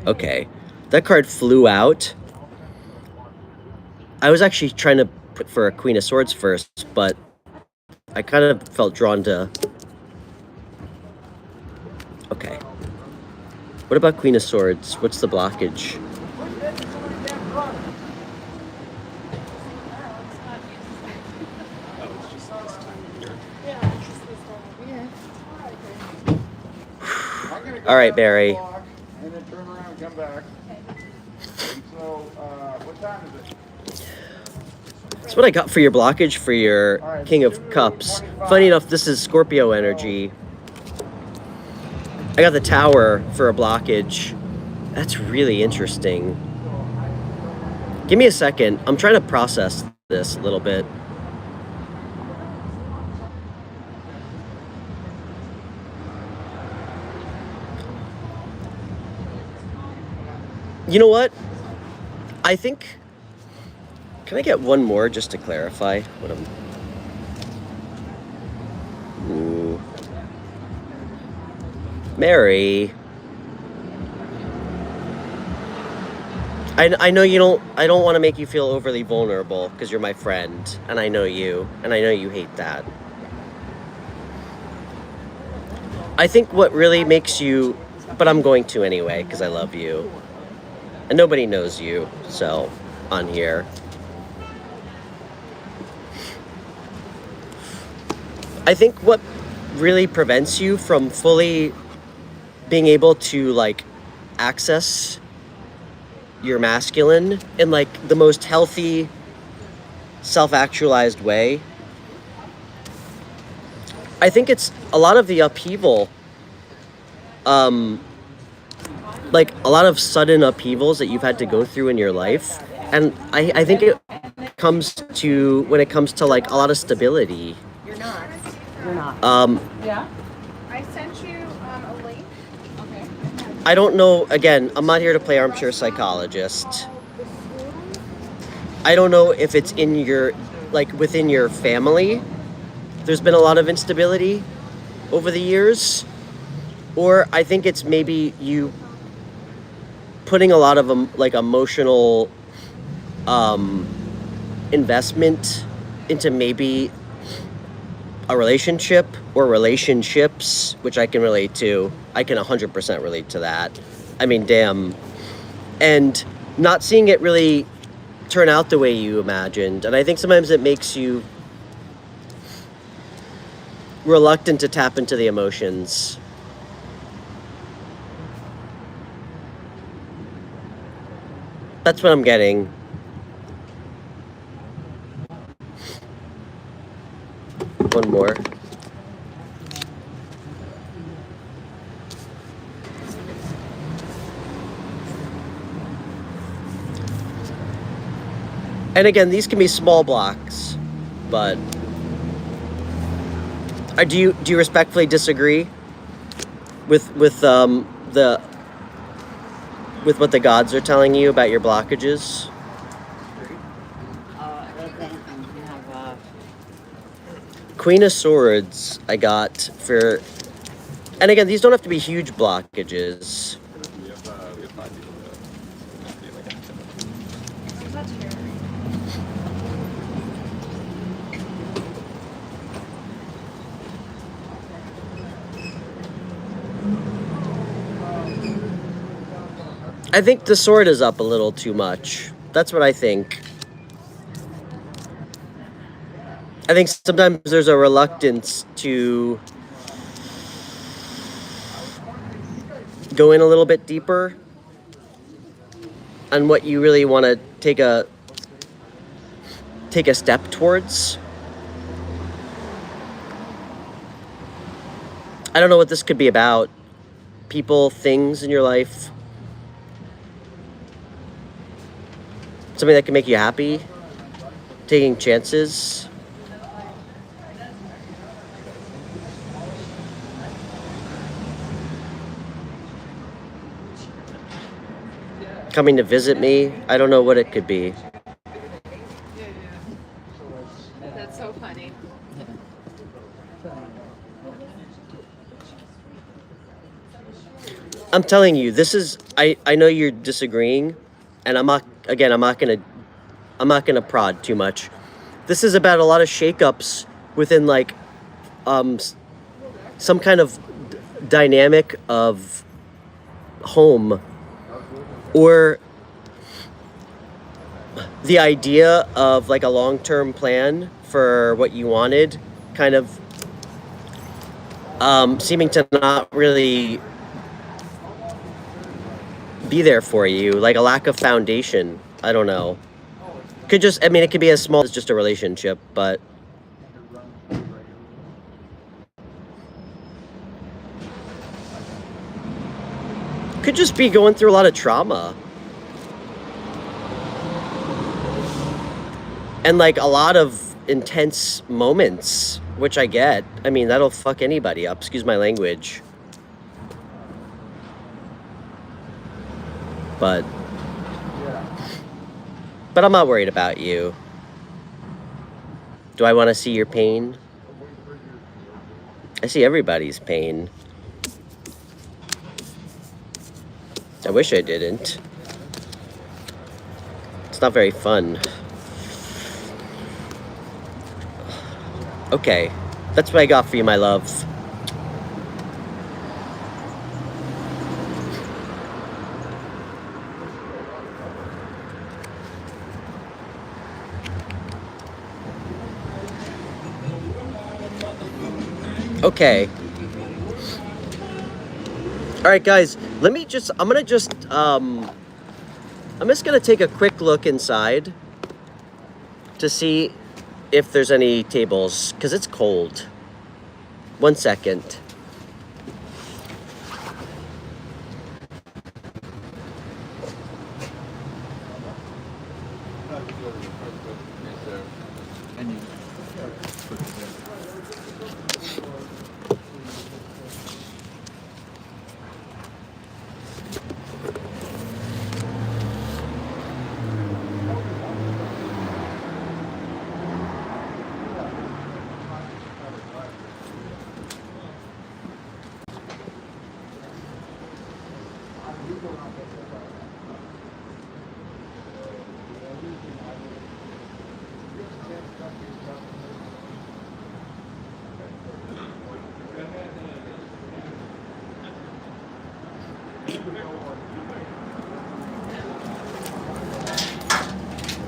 Okay. That card flew out. I was actually trying to put for a Queen of Swords first, but I kind of felt drawn to... Okay. What about Queen of Swords? What's the blockage? All right, Barry. And then turn around and come back. And so, what time is it? That's what I got for your blockage for your King of Cups. Funny enough, this is Scorpio energy. I got the Tower for a blockage. That's really interesting. Give me a second. I'm trying to process this a little bit. You know what? I think... Can I get one more just to clarify what I'm... Ooh. Mary. I know you don't... I don't want to make you feel overly vulnerable because you're my friend. And I know you. And I know you hate that. I think what really makes you... But I'm going to anyway because I love you. And nobody knows you, so, on here. I think what really prevents you from fully being able to, like, access your masculine in, like, the most healthy, self-actualized way, I think it's a lot of the upheaval, like a lot of sudden upheavals that you've had to go through in your life. And I think it comes to, when it comes to like a lot of stability. You're not. Yeah. I sent you a link. Okay. I don't know, again, I'm not here to play armchair psychologist. I don't know if it's in your, like within your family, there's been a lot of instability over the years. Or I think it's maybe you putting a lot of like emotional investment into maybe a relationship or relationships, which I can relate to. I can 100% relate to that. I mean, damn. And not seeing it really turn out the way you imagined. And I think sometimes it makes you reluctant to tap into the emotions. That's what I'm getting. One more. And again, these can be small blocks, but do you respectfully disagree with what the gods are telling you about your blockages? Queen of Swords I got for, and again, these don't have to be huge blockages. I think the sword is up a little too much. That's what I think. I think sometimes there's a reluctance to go in a little bit deeper on what you really want to take a step towards. I don't know what this could be about. People, things in your life. Something that can make you happy. Taking chances. coming to visit me. I don't know what it could be. That's so funny. I'm telling you, this is, I know you're disagreeing, and I'm not gonna prod too much. This is about a lot of shakeups within like some kind of dynamic of home, or the idea of like a long-term plan for what you wanted kind of seeming to not really be there for you, like a lack of foundation. I don't know. Could just, I mean, it could be as small as just a relationship, but could just be going through a lot of trauma. And like a lot of intense moments, which I get. I mean, that'll fuck anybody up, excuse my language. But I'm not worried about you. Do I want to see your pain? I see everybody's pain. I wish I didn't. It's not very fun. Okay, that's what I got for you, my love. Okay. All right, guys, I'm just gonna take a quick look inside to see if there's any tables, because it's cold. 1 second.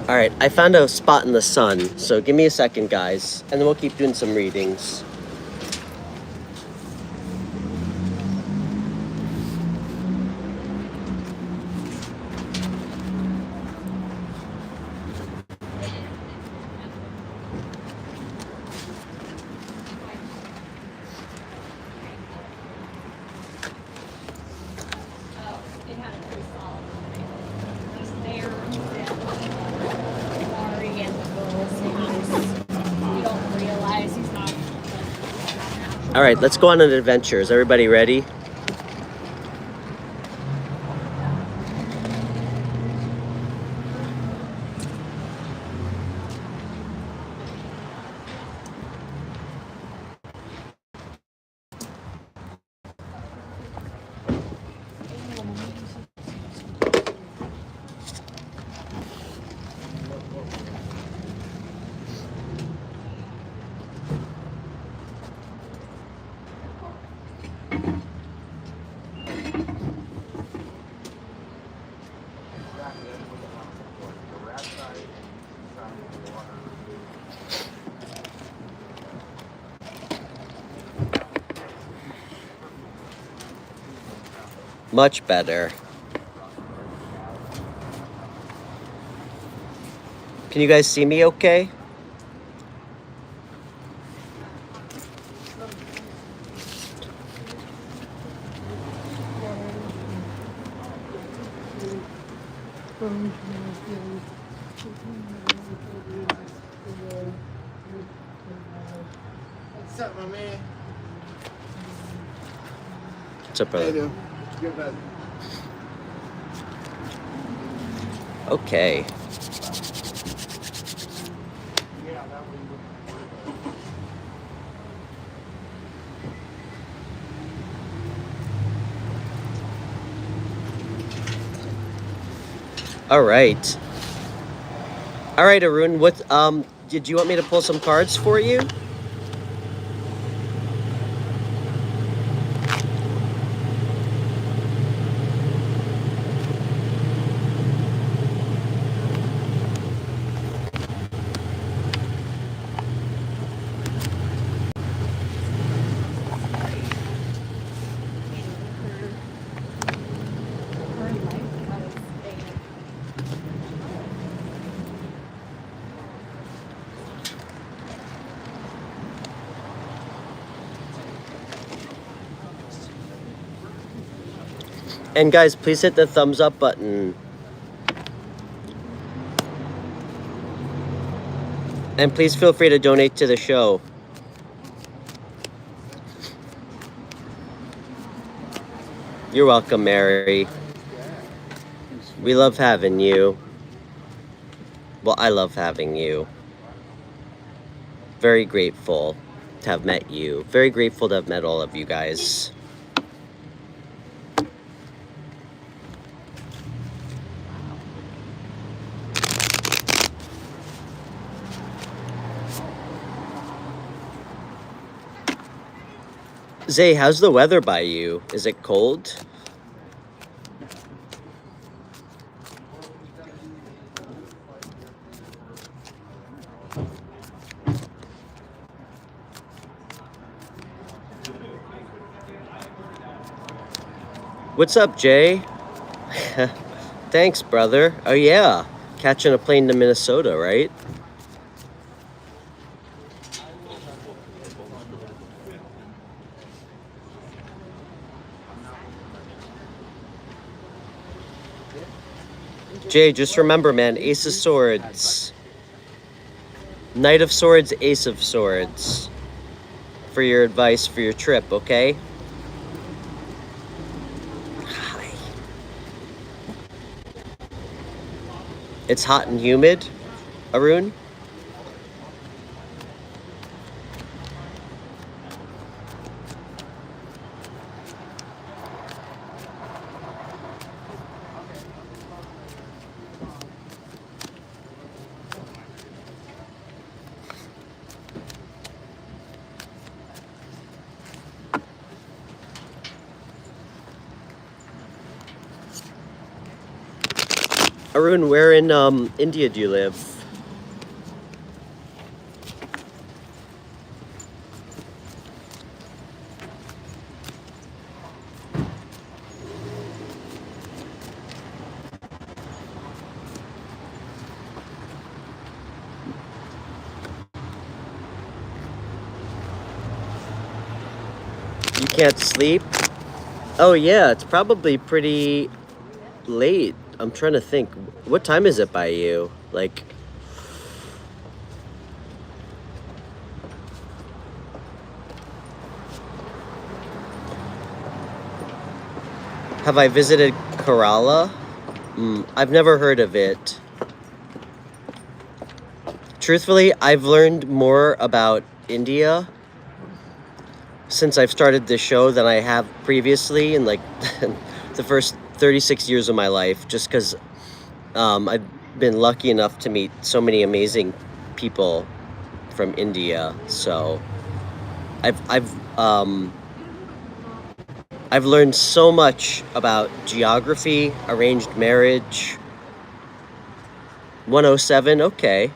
All right, I found a spot in the sun, so give me a second, guys, and then we'll keep doing some readings. All right, let's go on an adventure. Is everybody ready? Much better. Can you guys see me okay? What's up, my man? What's up, brother? How you doing? Good, bud. Okay. All right. All right, Arun. What did you want me to pull some cards for you? And guys, please hit the thumbs up button. And please feel free to donate to the show. You're welcome, Mary. We love having you. Well, I love having you. Very grateful to have met you. Very grateful to have met all of you guys. Zay, how's the weather by you? Is it cold? What's up, Jay? Thanks, brother. Oh, yeah. Catching a plane to Minnesota, right? Jay, just remember, man, Ace of Swords. Knight of Swords, Ace of Swords. For your advice for your trip, okay? Hi. It's hot and humid, Arun? Arun, where in India do you live? You can't sleep? Oh yeah, it's probably pretty late. I'm trying to think. What time is it by you? Like, have I visited Kerala? I've never heard of it. Truthfully, I've learned more about India since I've started this show than I have previously in like the first 36 years of my life, just because I've been lucky enough to meet so many amazing people from India. So I've learned so much about geography, arranged marriage. 107, okay.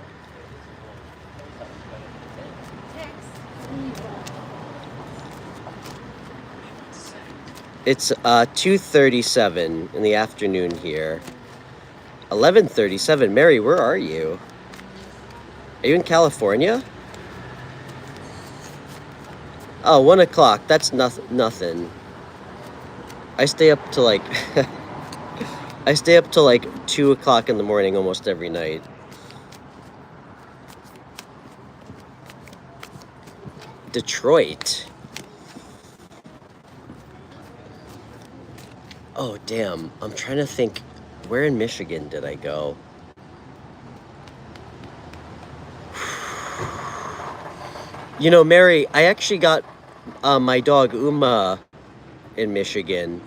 It's 2:37 in the afternoon here. 11:37. Mary, where are you? Are you in California? Oh, 1 o'clock. That's nothing. I stay up to like I stay up till like 2 o'clock in the morning almost every night. Detroit. Oh, damn. I'm trying to think Where in Michigan did I go? You know, Mary, I actually got my dog Uma in Michigan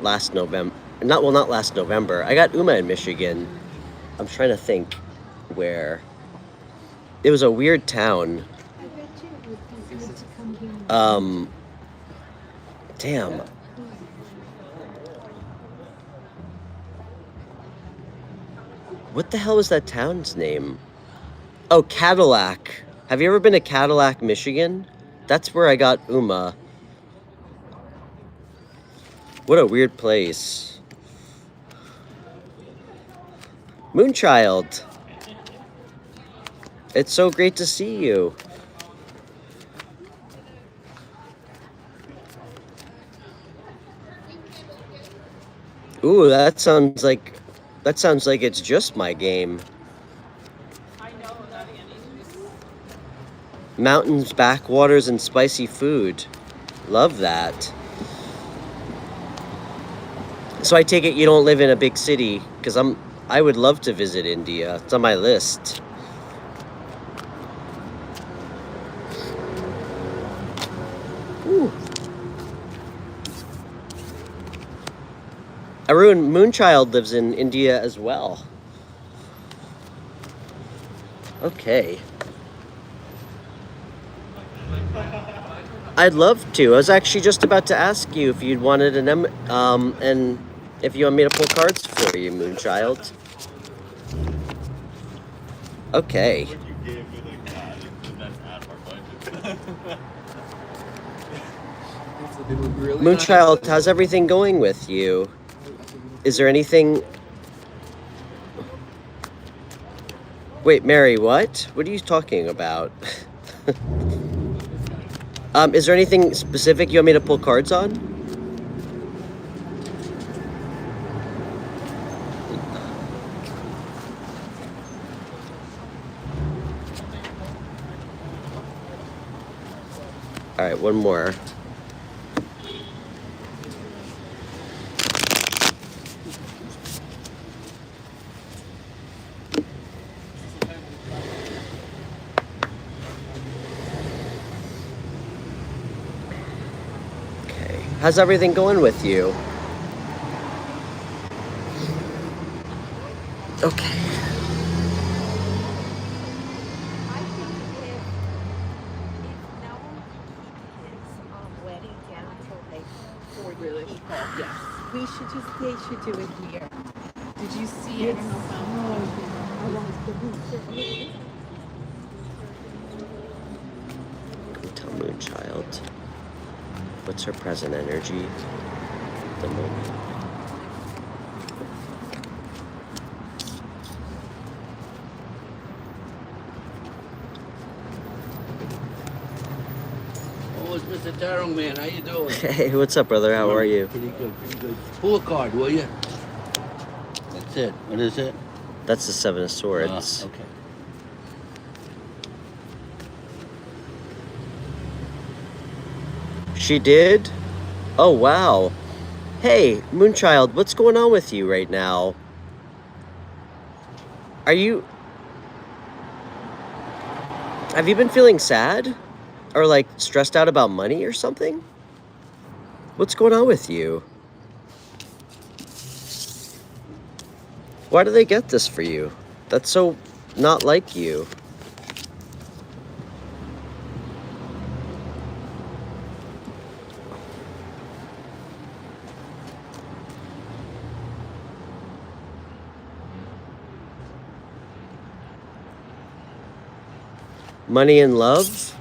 last November. Not last November. I got Uma in Michigan. I'm trying to think where. It was a weird town. Damn. What the hell is that town's name? Oh, Cadillac. Have you ever been to Cadillac, Michigan? That's where I got Uma. What a weird place. Moonchild. It's so great to see you. Ooh, that sounds like it's just my game. Mountains, backwaters, and spicy food. Love that. So I take it you don't live in a big city, because I would love to visit India. It's on my list. Ooh. Arun, Moonchild lives in India as well. Okay. I'd love to. I was actually just about to ask you if you'd wanted and if you want me to pull cards for you, Moonchild. Okay. Moonchild, how's everything going with you? Is there anything... Wait, Mary, what? What are you talking about? Is there anything specific you want me to pull cards on? All right, one more. How's everything going with you? Okay. I think if no one keep his wedding down until they Really? Yes. we should they should do it here. Did you see it? Tell Moonchild. What's her present energy at the moment? Oh, it's Mr. Tarot Man. How you doing? Hey, what's up, brother? How are you? Pretty good, pretty good. Pull a card, will you? That's it. What is it? That's the Seven of Swords. Okay. She did? Oh, wow. Hey, Moonchild, what's going on with you right now? Have you been feeling sad? Or like stressed out about money or something? What's going on with you? Why do they get this for you? That's so not like you. Money and love?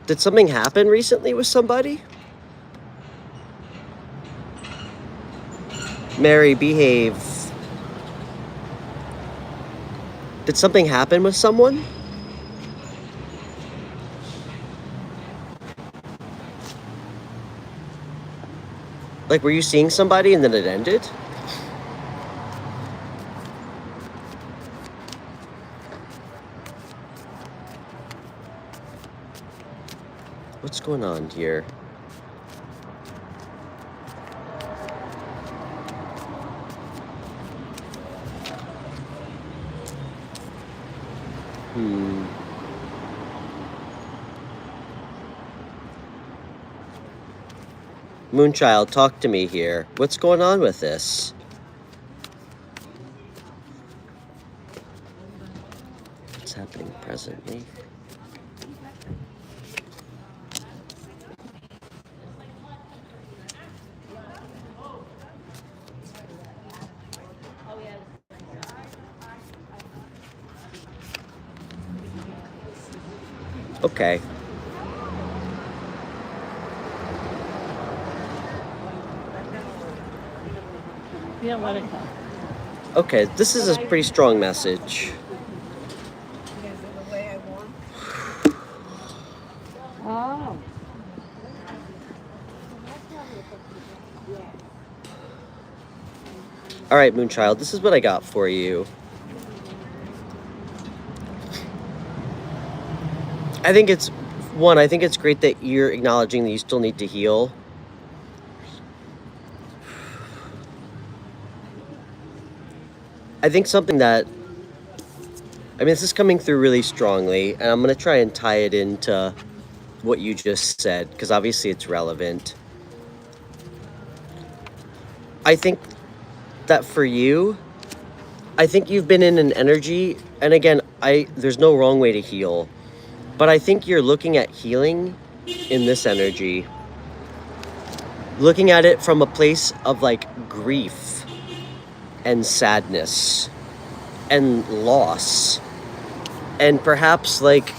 Did something happen recently with somebody? Mary, behave. Did something happen with someone? Like, were you seeing somebody and then it ended? What's going on here? Moonchild, talk to me here. What's going on with this? What's happening presently? Okay. Yeah, let it go. Okay, this is a pretty strong message. The way I want. Oh. All right, Moonchild, this is what I got for you. I think it's great that you're acknowledging that you still need to heal. I think something that, this is coming through really strongly, and I'm going to try and tie it into what you just said, because obviously it's relevant. I think that for you, I think you've been in an energy, and again, there's no wrong way to heal, but I think you're looking at healing in this energy, looking at it from a place of like grief and sadness and loss, and perhaps like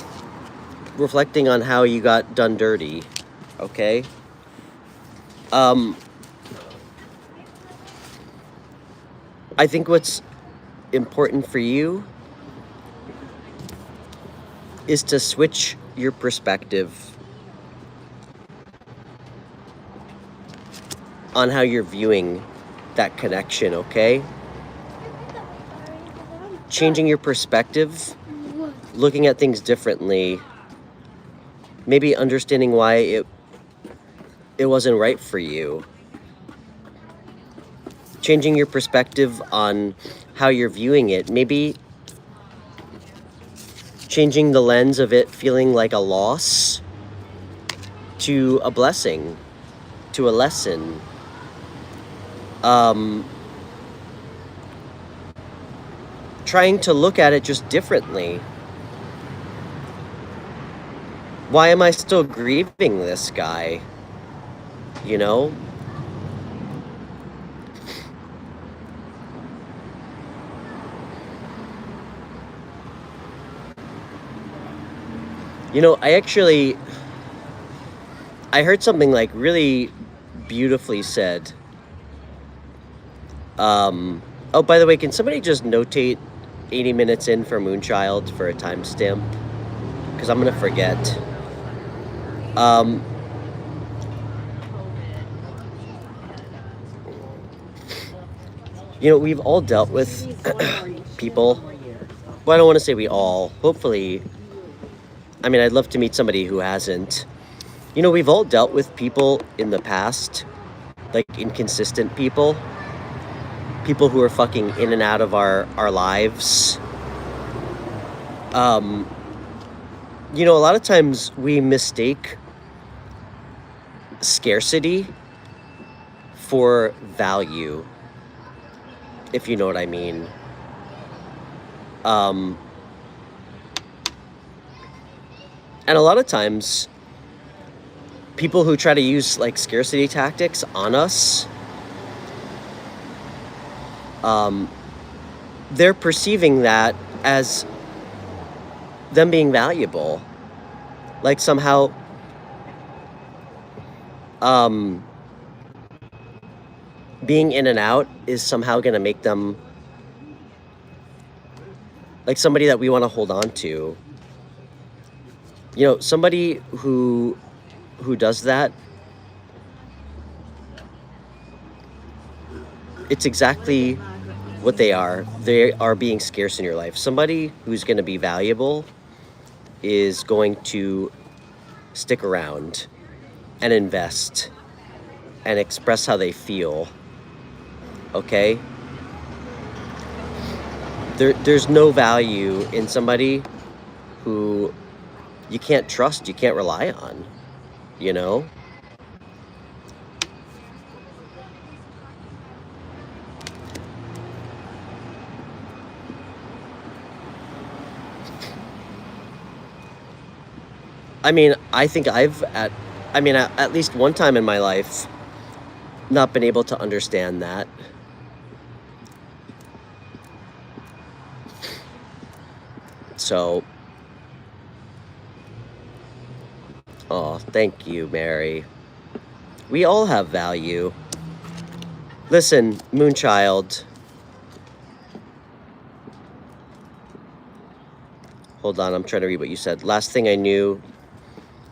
reflecting on how you got done dirty, okay? I think what's important for you is to switch your perspective on how you're viewing that connection, okay? Changing your perspective, looking at things differently, maybe understanding why it wasn't right for you. Changing your perspective on how you're viewing it, maybe changing the lens of it feeling like a loss to a blessing, to a lesson. Trying to look at it just differently. Why am I still grieving this guy? You know? You know, I heard something like really beautifully said. Oh, by the way, can somebody just notate 80 minutes in for Moonchild for a timestamp? Because I'm going to forget. You know, we've all dealt with people. Well, I don't want to say we all. Hopefully, I'd love to meet somebody who hasn't. You know, we've all dealt with people in the past, like inconsistent people. People who are fucking in and out of our lives. You know, a lot of times we mistake scarcity for value, if you know what I mean. And a lot of times, people who try to use like scarcity tactics on us, they're perceiving that as them being valuable. Like somehow, being in and out is somehow going to make them like somebody that we want to hold on to. You know, somebody who does that, it's exactly what they are. They are being scarce in your life. Somebody who's going to be valuable is going to stick around and invest and express how they feel. Okay? There's no value in somebody who you can't trust, you can't rely on, you know? I mean, I think at least one time in my life, not been able to understand that. So, oh, thank you, Mary. We all have value. Listen, Moonchild. Hold on, I'm trying to read what you said. Last thing I knew,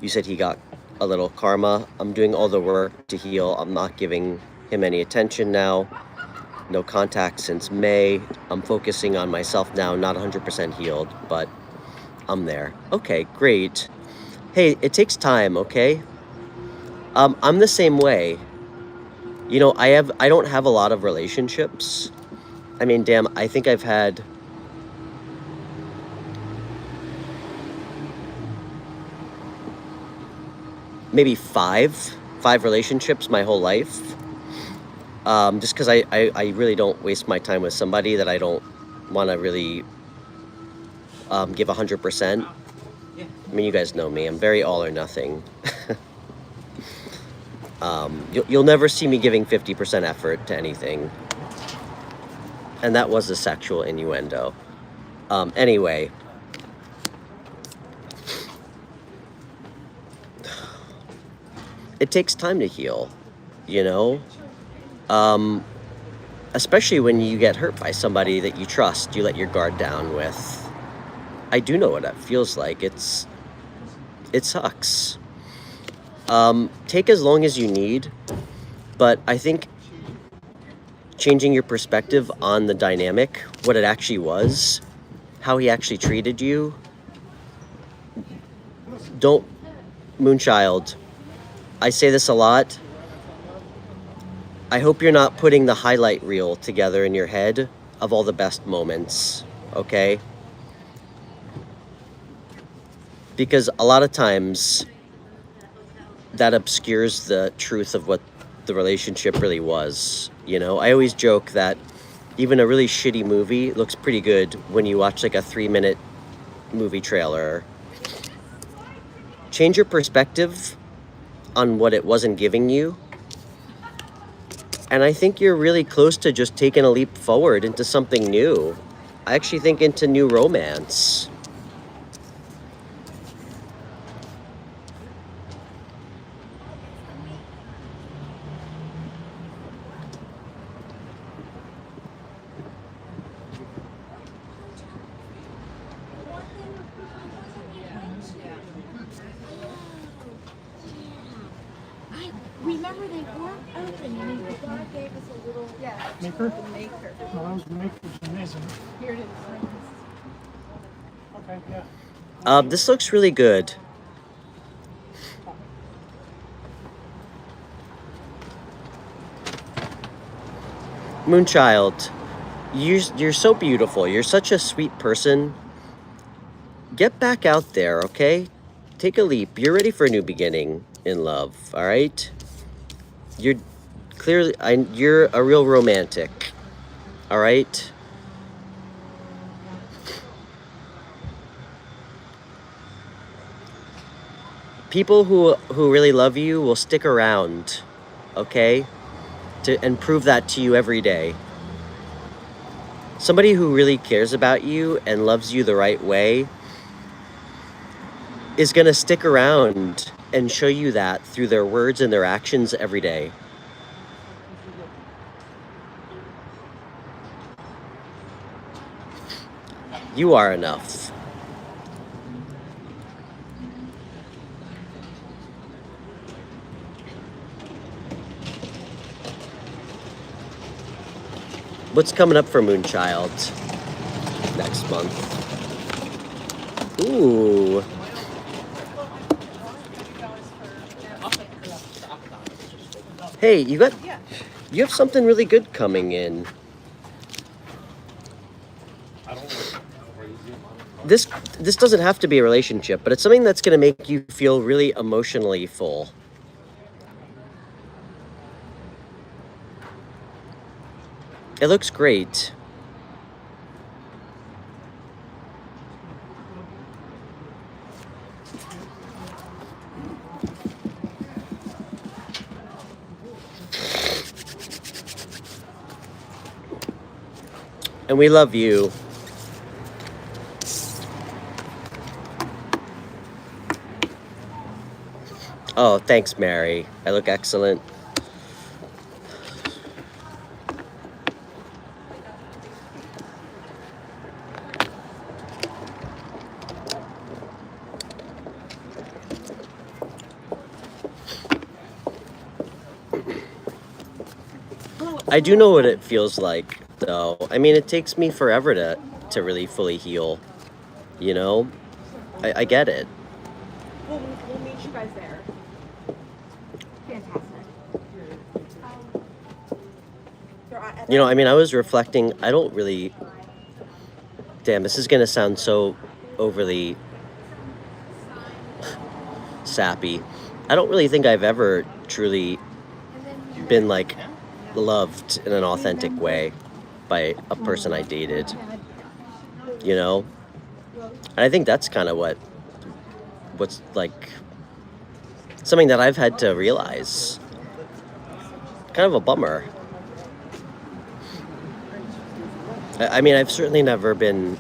you said he got a little karma. I'm doing all the work to heal. I'm not giving him any attention now. No contact since May. I'm focusing on myself now, not 100% healed, but I'm there. Okay, great. Hey, it takes time, okay? I'm the same way. You know, I don't have a lot of relationships. I mean, damn, I think I've had maybe five relationships my whole life. Just because I really don't waste my time with somebody that I don't want to really give 100%. I mean, you guys know me. I'm very all or nothing. You'll never see me giving 50% effort to anything. And that was a sexual innuendo. Anyway. It takes time to heal, you know? Especially when you get hurt by somebody that you trust, you let your guard down with. I do know what that feels like. It sucks. Take as long as you need, but I think changing your perspective on the dynamic, what it actually was, how he actually treated you. Don't, Moonchild, I say this a lot. I hope you're not putting the highlight reel together in your head of all the best moments, okay? Because a lot of times that obscures the truth of what the relationship really was, you know? I always joke that even a really shitty movie looks pretty good when you watch like a 3-minute movie trailer. Change your perspective on what it wasn't giving you. And I think you're really close to just taking a leap forward into something new. I actually think into new romance. Remember they weren't open and the God gave us a little Maker? The maker. No, that was the maker's amazing. Here it is. Okay, yeah. This looks really good. Moonchild, you're so beautiful. You're such a sweet person. Get back out there, okay? Take a leap. You're ready for a new beginning in love, all right? You're clearly, you're a real romantic, all right? People who really love you will stick around, okay? And prove that to you every day. Somebody who really cares about you and loves you the right way is gonna stick around and show you that through their words and their actions every day. You are enough. What's coming up for Moonchild next month? Ooh. Hey, you have something really good coming in. this doesn't have to be a relationship, but it's something that's going to make you feel really emotionally full. It looks great. And we love you. Oh, thanks, Mary. I look excellent. I do know what it feels like, though. I mean, it takes me forever to really fully heal, you know? I get it. We'll meet you guys there. Fantastic. You know, I mean, I was reflecting, I don't really... Damn, this is going to sound so overly sappy. I don't really think I've ever truly been, like, loved in an authentic way by a person I dated, you know? And I think that's kind of what's like something that I've had to realize. Kind of a bummer. I mean, I've certainly never been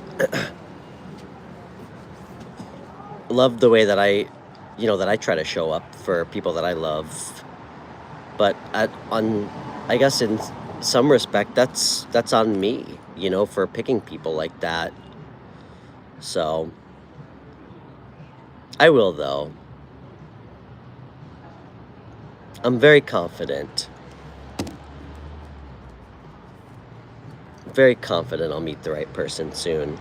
loved the way that I try to show up for people that I love. But I guess in some respect, that's on me, you know, for picking people like that. So, I will, though. I'm very confident. Very confident I'll meet the right person soon.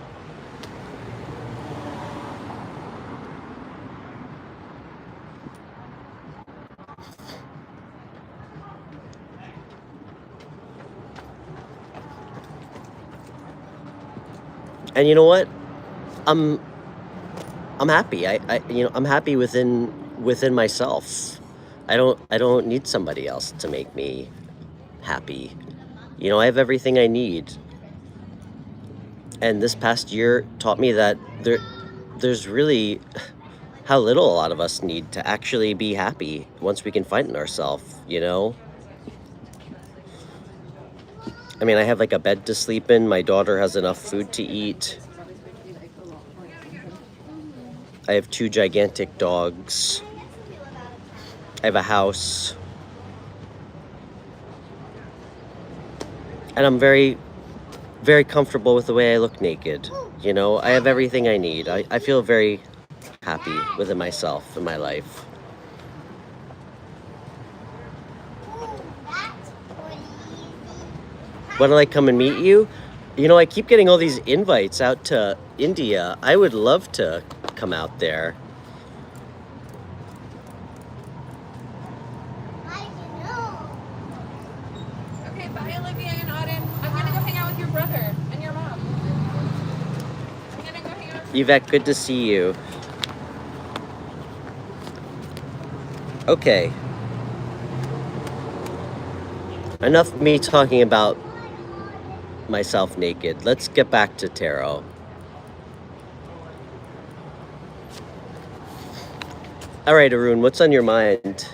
And you know what? I'm happy. I'm happy within myself. I don't need somebody else to make me happy. You know, I have everything I need. And this past year taught me that there's really how little a lot of us need to actually be happy once we can find it in ourselves, you know? I mean, I have like a bed to sleep in. My daughter has enough food to eat. I have 2 gigantic dogs. I have a house. And I'm very, very comfortable with the way I look naked. You know, I have everything I need. I feel very happy within myself and my life. When I come and meet you, you know, I keep getting all these invites out to India. I would love to come out there. Okay, bye, Olivia and Auden. I'm gonna go hang out with your brother and your mom. I'm gonna go hang out with Yvette, good to see you. Okay. Enough of me talking about myself naked. Let's get back to tarot. All right, Arun, what's on your mind?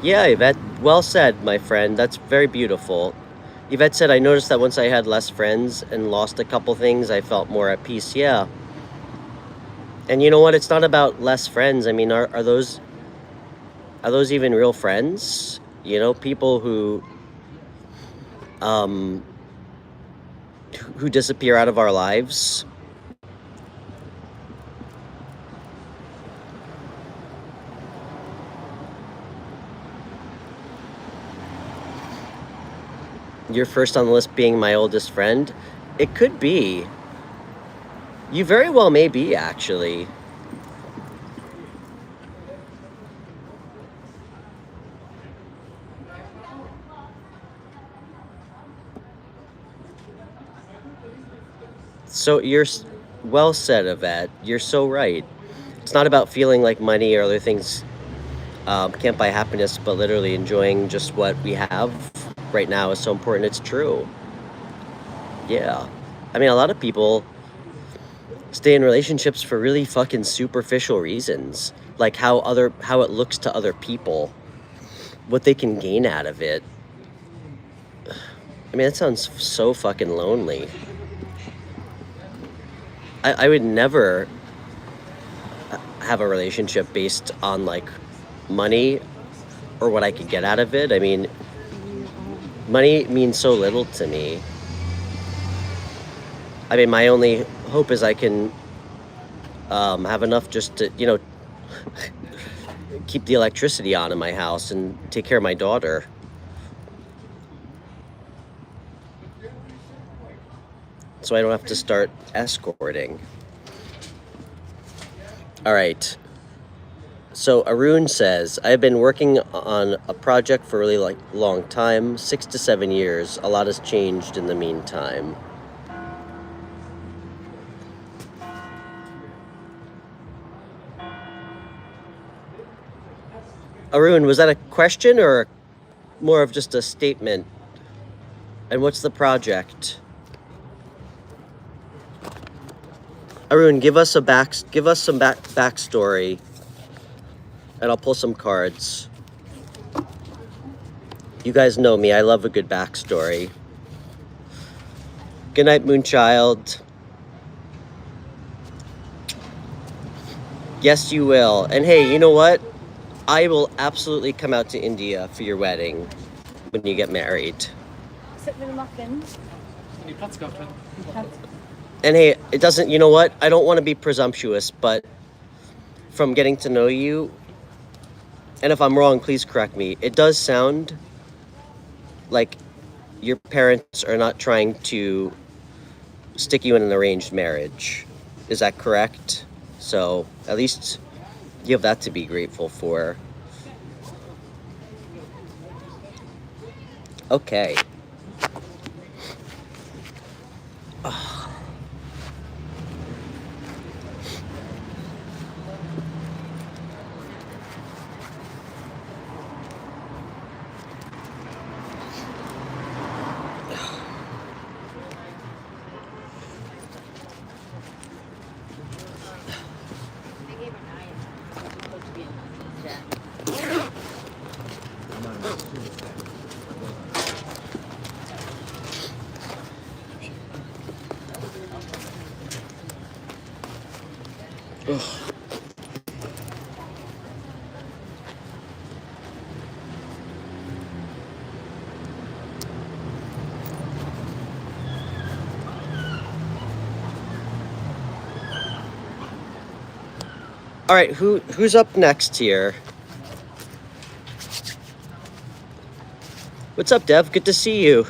Yeah, Yvette, well said, my friend. That's very beautiful. Yvette said, I noticed that once I had less friends and lost a couple things, I felt more at peace. Yeah. And you know what? It's not about less friends. I mean, are those even real friends? You know, people who disappear out of our lives. You're first on the list being my oldest friend. It could be. You very well may be, actually. So well said, Yvette. You're so right. It's not about feeling like money or other things can't buy happiness, but literally enjoying just what we have right now is so important. It's true. Yeah. I mean, a lot of people stay in relationships for really fucking superficial reasons, like how it looks to other people, what they can gain out of it. I mean, that sounds so fucking lonely. I would never have a relationship based on like money or what I could get out of it. I mean, money means so little to me. I mean, my only hope is I can have enough just to, you know, keep the electricity on in my house and take care of my daughter. So I don't have to start escorting. All right. So Arun says, I've been working on a project for a really long time, 6 to 7 years. A lot has changed in the meantime. Arun, was that a question or more of just a statement? And what's the project? Arun, give us some backstory, and I'll pull some cards. You guys know me, I love a good backstory. Good night, Moonchild. Yes, you will. And hey, you know what? I will absolutely come out to India for your wedding when you get married. Sit with a muffin. And hey, it doesn't, you know what? I don't want to be presumptuous, but from getting to know you, and if I'm wrong, please correct me, it does sound like your parents are not trying to stick you in an arranged marriage. Is that correct? So at least you have that to be grateful for. Okay. All right, who's up next here? What's up, Dev? Good to see you.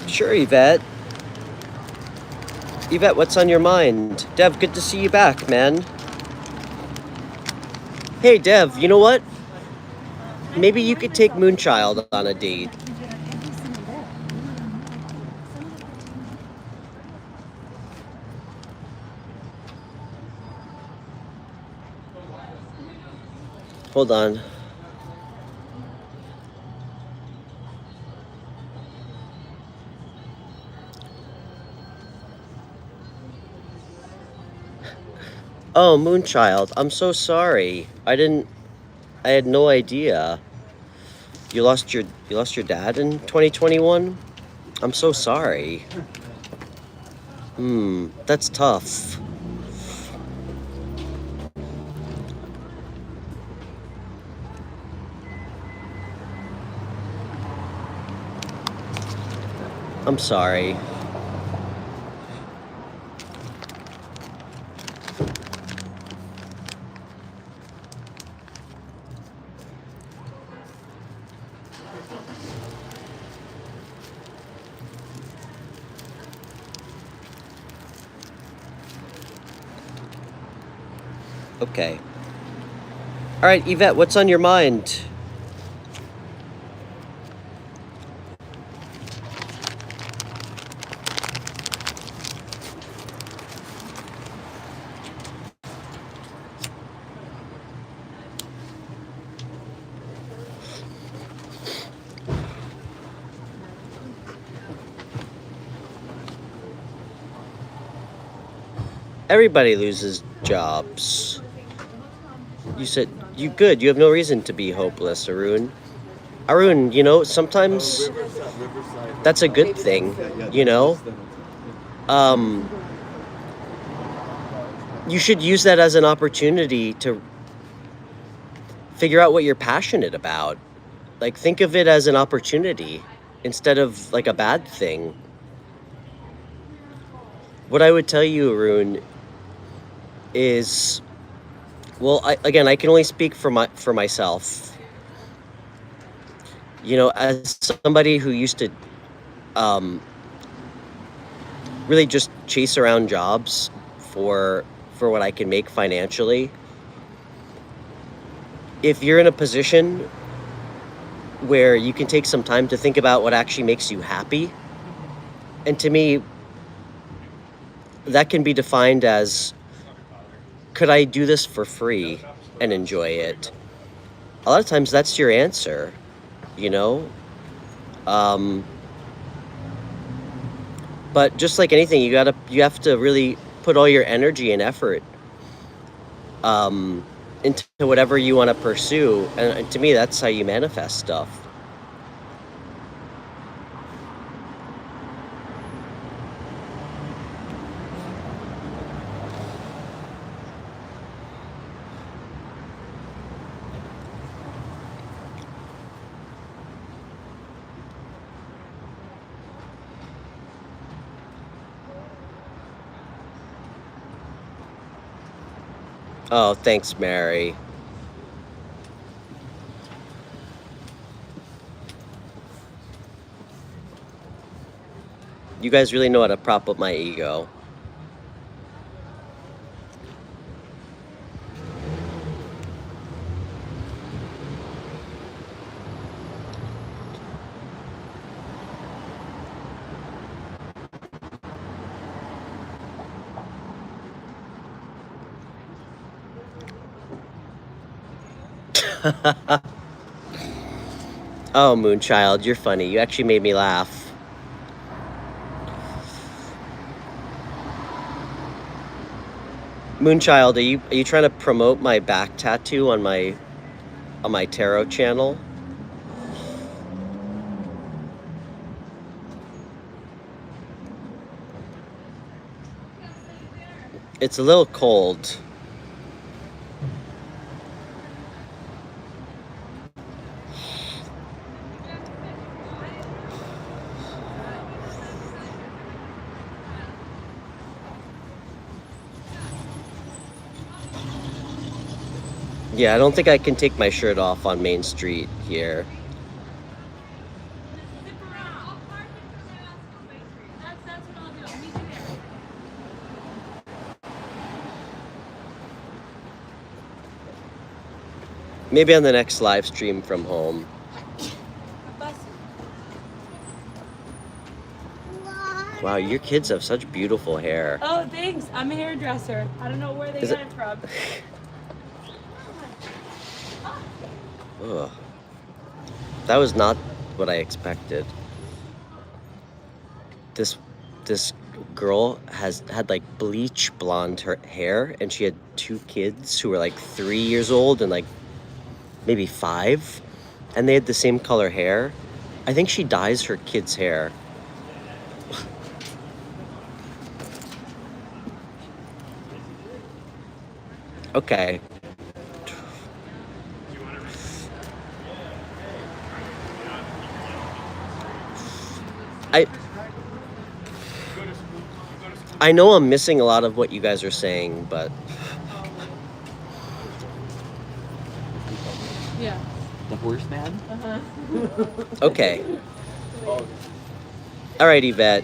Sure, Yvette. Yvette, what's on your mind? Dev, good to see you back, man. Hey, Dev, you know what? Maybe you could take Moonchild on a date. Hold on. Oh, Moonchild, I'm so sorry. I had no idea. You lost your dad in 2021? I'm so sorry. That's tough. I'm sorry. Okay. All right, Yvette, what's on your mind? Everybody loses jobs. You said you good. You have no reason to be hopeless, Arun. Arun, you know, sometimes that's a good thing, you know? You should use that as an opportunity to figure out what you're passionate about. Like, think of it as an opportunity instead of like a bad thing. What I would tell you, Arun, is, well, I can only speak for myself. You know, as somebody who used to really just chase around jobs for what I can make financially. If you're in a position where you can take some time to think about what actually makes you happy, and to me, that can be defined as, could I do this for free and enjoy it? A lot of times that's your answer, you know? But just like anything, you have to really put all your energy and effort into whatever you want to pursue. And to me, that's how you manifest stuff. Oh, thanks, Mary. You guys really know how to prop up my ego. Oh, Moonchild, you're funny. You actually made me laugh. Moonchild, are you trying to promote my back tattoo on my tarot channel? It's a little cold. Yeah, I don't think I can take my shirt off on Main Street here. Maybe on the next live stream from home. Wow, your kids have such beautiful hair. Oh, thanks. I'm a hairdresser. I don't know where they got it from. Ugh. That was not what I expected. This girl had like bleach blonde hair, and she had 2 kids who were like 3 years old and like maybe 5, and they had the same color hair. I think she dyes her kids' hair. Okay. I know I'm missing a lot of what you guys are saying, but Yeah. The horseman? okay. All right, Yvette.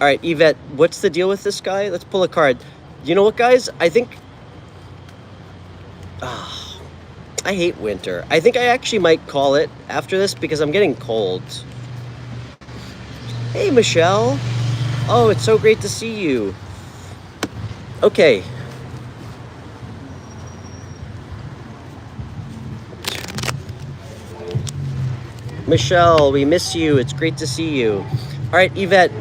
All right, Yvette, what's the deal with this guy? Let's pull a card. You know what, guys? I think... I hate winter. I think I actually might call it after this because I'm getting cold. Hey, Michelle. Oh, it's so great to see you. Okay. Michelle, we miss you. It's great to see you. All right, Yvette.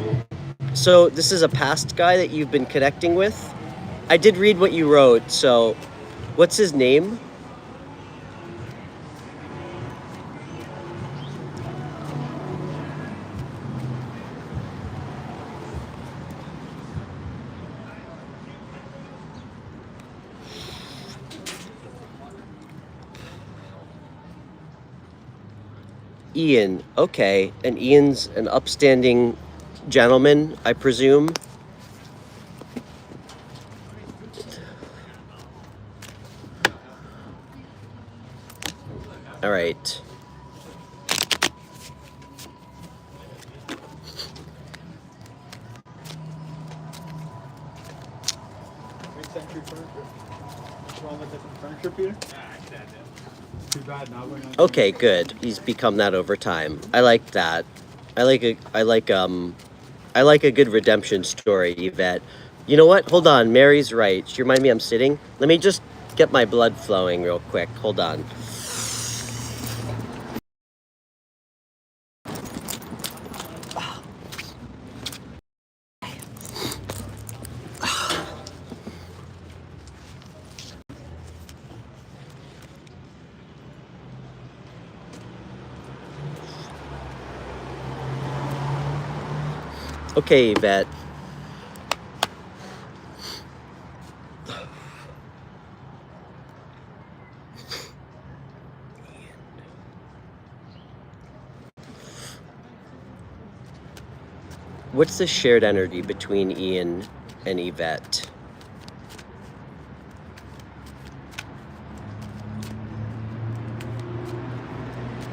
So this is a past guy that you've been connecting with. I did read what you wrote, so what's his name? Ian. Okay, and Ian's an upstanding gentleman, I presume. All right. Mid-century furniture. What's wrong with different furniture, Peter? Too bad now we're not. Okay, good. He's become that over time. I like that. I like a good redemption story, Yvette. You know what? Hold on. Mary's right. She reminded me I'm sitting. Let me just get my blood flowing real quick. Hold on. Okay, Yvette. What's the shared energy between Ian and Yvette?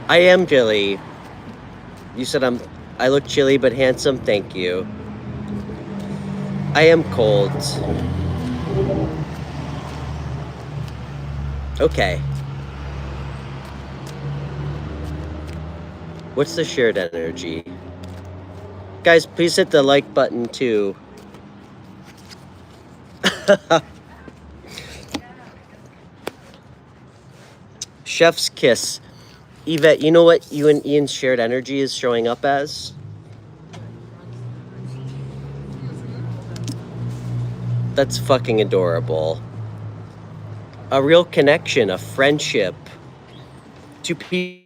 I am chilly. You said I look chilly but handsome. Thank you. I am cold. Okay. What's the shared energy? Guys, please hit the like button too. Chef's kiss. Yvette, you know what you and Ian's shared energy is showing up as? That's fucking adorable. A real connection, a friendship. Two people,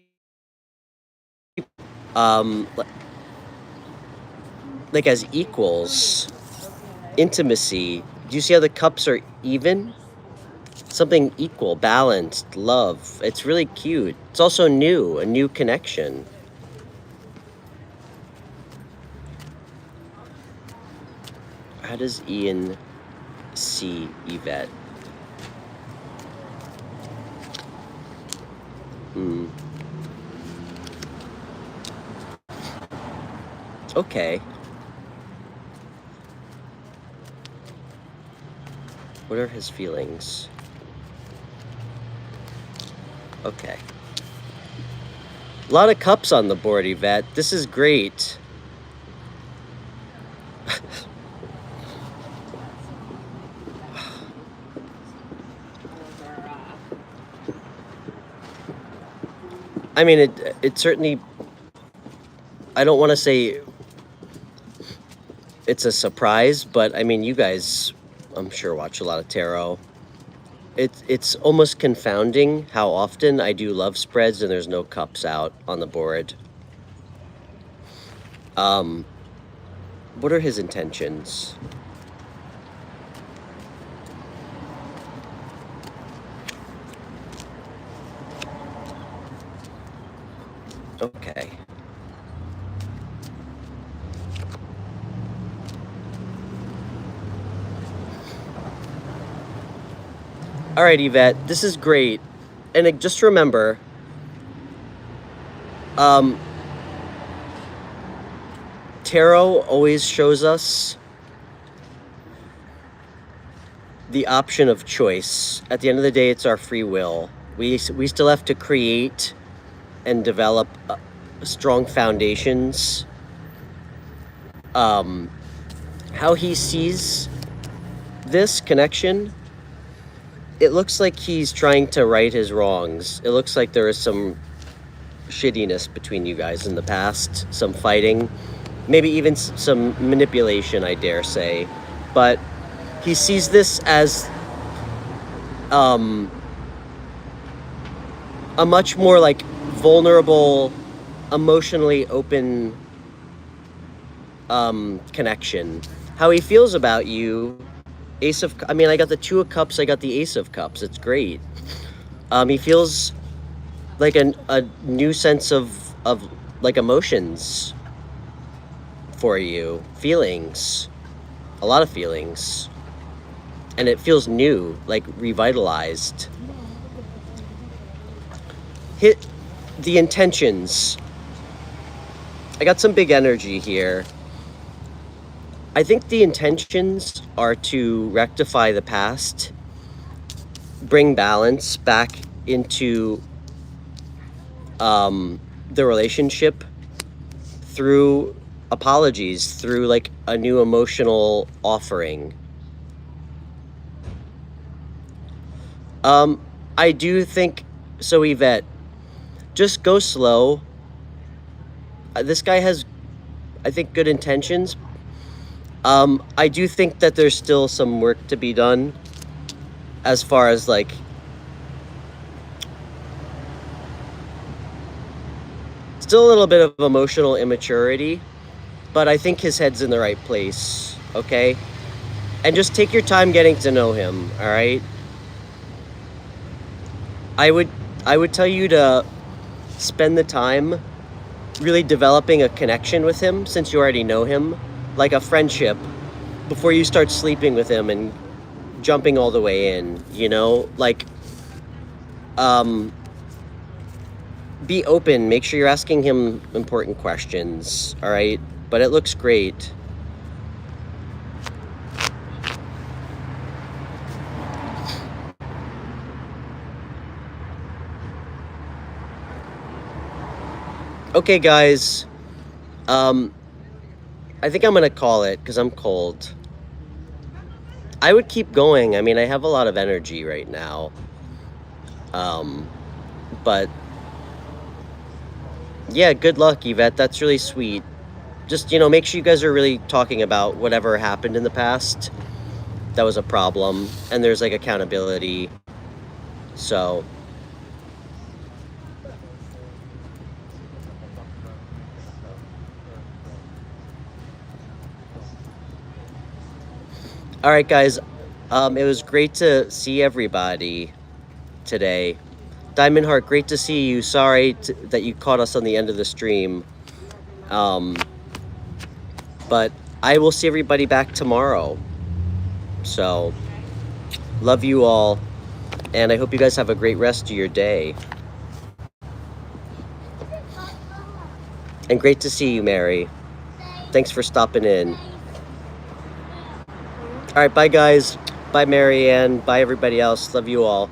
like as equals. Intimacy. Do you see how the cups are even? Something equal, balanced, love. It's really cute. It's also new, a new connection. How does Ian see Yvette? Okay. What are his feelings? Okay. A lot of cups on the board, Yvette. This is great. I mean, it certainly... I don't want to say it's a surprise, but I mean, you guys, I'm sure, watch a lot of tarot. It's almost confounding how often I do love spreads and there's no cups out on the board. What are his intentions? Okay. All right, Yvette, this is great. And just remember, tarot always shows us the option of choice. At the end of the day, it's our free will. We still have to create and develop strong foundations. How he sees this connection, it looks like he's trying to right his wrongs. It looks like there is some shittiness between you guys in the past, some fighting, maybe even some manipulation, I dare say. But he sees this as a much more like vulnerable, emotionally open connection. How he feels about you, I mean, I got the Two of Cups, I got the Ace of Cups. It's great. He feels like a new sense of like emotions for you, feelings, a lot of feelings, and it feels new, like revitalized. Hit the intentions. I got some big energy here. I think the intentions are to rectify the past, bring balance back into the relationship through apologies, through like a new emotional offering. I do think so, Yvette. Just go slow. This guy has, I think, good intentions. I do think that there's still some work to be done as far as like still a little bit of emotional immaturity, but I think his head's in the right place, okay? And just take your time getting to know him, all right? I would tell you to spend the time really developing a connection with him since you already know him, like a friendship, before you start sleeping with him and jumping all the way in, you know? Like, be open, make sure you're asking him important questions, all right? But it looks great. Okay, guys. I think I'm gonna call it because I'm cold. I would keep going. I mean, I have a lot of energy right now. But yeah, good luck, Yvette. That's really sweet. Just, you know, make sure you guys are really talking about whatever happened in the past that was a problem, and there's like accountability. So all right, guys. It was great to see everybody today. Diamond Heart, great to see you. Sorry that you caught us on the end of the stream. But I will see everybody back tomorrow. So, love you all. And I hope you guys have a great rest of your day. And great to see you, Mary. Thanks for stopping in. All right, bye, guys. Bye, Marianne. Bye, everybody else. Love you all.